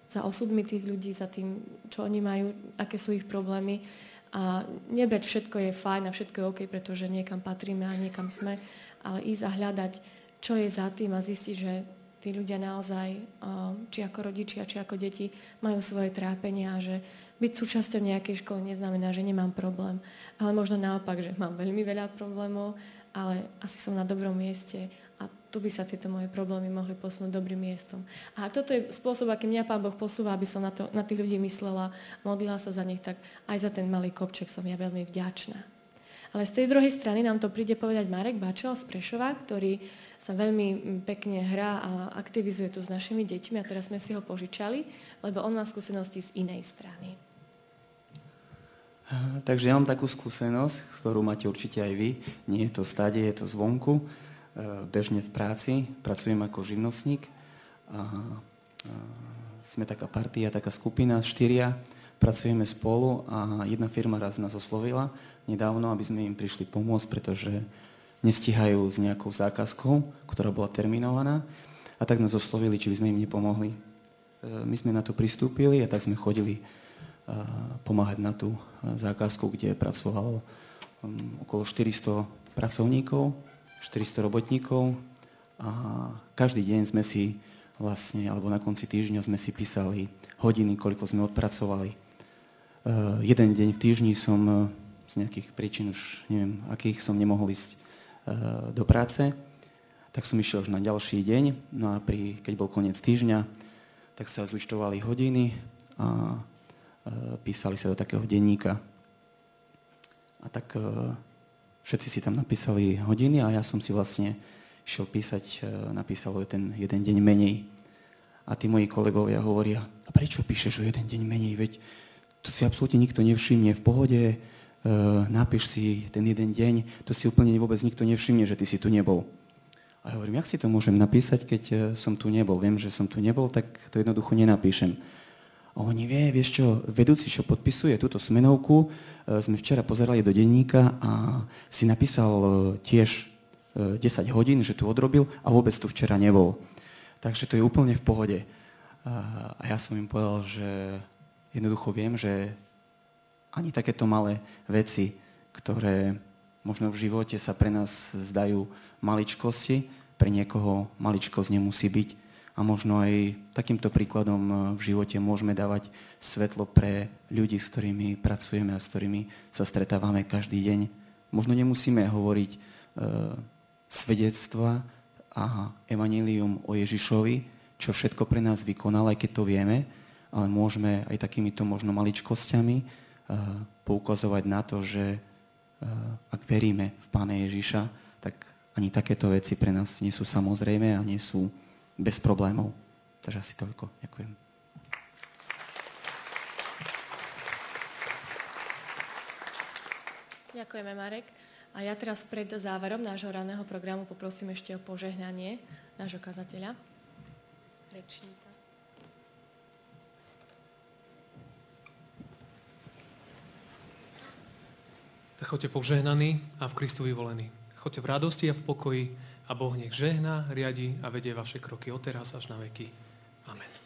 za osudmi tých ľudí, za tým, čo oni majú, aké sú ich problémy a nebrať všetko je fajn a všetko je OK, pretože niekam patríme a niekam sme, ale ísť a hľadať, čo je za tým a zistiť, že tí ľudia naozaj, či ako rodičia, či ako deti, majú svoje trápenia a že byť súčasťou nejakej školy neznamená, že nemám problém. Ale možno naopak, že mám veľmi veľa problémov, ale asi som na dobrom mieste a tu by sa tieto moje problémy mohli posunúť dobrým miestom. A ak toto je spôsob, akým mňa Pán Boh posúva, aby som na tých ľudí myslela, modlila sa za nich, tak aj za ten malý kopček som ja veľmi vďačná. Ale z tej druhej strany nám to príde povedať Marek Bačel z Prešova, ktorý sa veľmi pekne hrá a aktivizuje tu s našimi deťmi a teraz sme si ho požičali, lebo on má skúsenosti z inej strany. Takže ja mám takú skúsenosť, ktorú máte určite aj vy. Nie je to stade, je to zvonku. Bežne v práci, pracujem ako živnostník. Sme taká partia, taká skupina, 4. Pracujeme spolu a jedna firma raz nás oslovila nedávno, aby sme im prišli pomôcť, pretože nestíhajú s nejakou zákazkou, ktorá bola terminovaná. A tak nás oslovili, či by sme im nepomohli. My sme na to pristúpili a tak sme chodili pomáhať na tú zákazku, kde pracovalo okolo 400 pracovníkov, 400 robotníkov a každý deň sme si vlastne, alebo na konci týždňa sme si písali hodiny, koľko sme odpracovali. Jeden deň v týždni som z nejakých príčin, už neviem akých, som nemohol ísť do práce, tak som išiel už na ďalší deň, no a keď bol koniec týždňa, tak sa zúčtovali hodiny a písali sa do takého denníka. A tak všetci si tam napísali hodiny a ja som si vlastne šiel písať, napísal ten jeden deň menej. A tí moji kolegovia hovoria, a prečo píšeš o jeden deň menej, veď to si absolútne nikto nevšimne, v pohode, napíš si ten jeden deň, to si úplne vôbec nikto nevšimne, že ty si tu nebol. A ja hovorím, jak si to môžem napísať, keď som tu nebol? Viem, že som tu nebol, tak to jednoducho nenapíšem. A oni, vieš čo, vedúci, čo podpisuje túto smenovku, sme včera pozerali do denníka a si napísal tiež 10 hodín, že tu odrobil a vôbec tu včera nebol. Takže to je úplne v pohode. A ja som im povedal, že jednoducho viem, že ani takéto malé veci, ktoré možno v živote sa pre nás zdajú maličkosti, pre niekoho maličkosť nemusí byť. A možno aj takýmto príkladom v živote môžeme dávať svetlo pre ľudí, s ktorými pracujeme a s ktorými sa stretávame každý deň. Možno nemusíme hovoriť svedectva a evanjelium o Ježišovi, čo všetko pre nás vykonal, aj keď to vieme, ale môžeme aj takýmito možno maličkosťami poukazovať na to, že ak veríme v Pána Ježiša, tak ani takéto veci pre nás nie sú samozrejme a nie sú bez problémov. Takže asi toľko. Ďakujem. Ďakujeme, Marek. A ja teraz pred záverom nášho ranného programu poprosím ešte o požehnanie nášho kazateľa, rečníka. Tak choďte požehnaní a v Kristu vyvolení. Choďte v radosti a v pokoji a Boh nech žehná, riadi a vedie vaše kroky odteraz až na veky. Amen.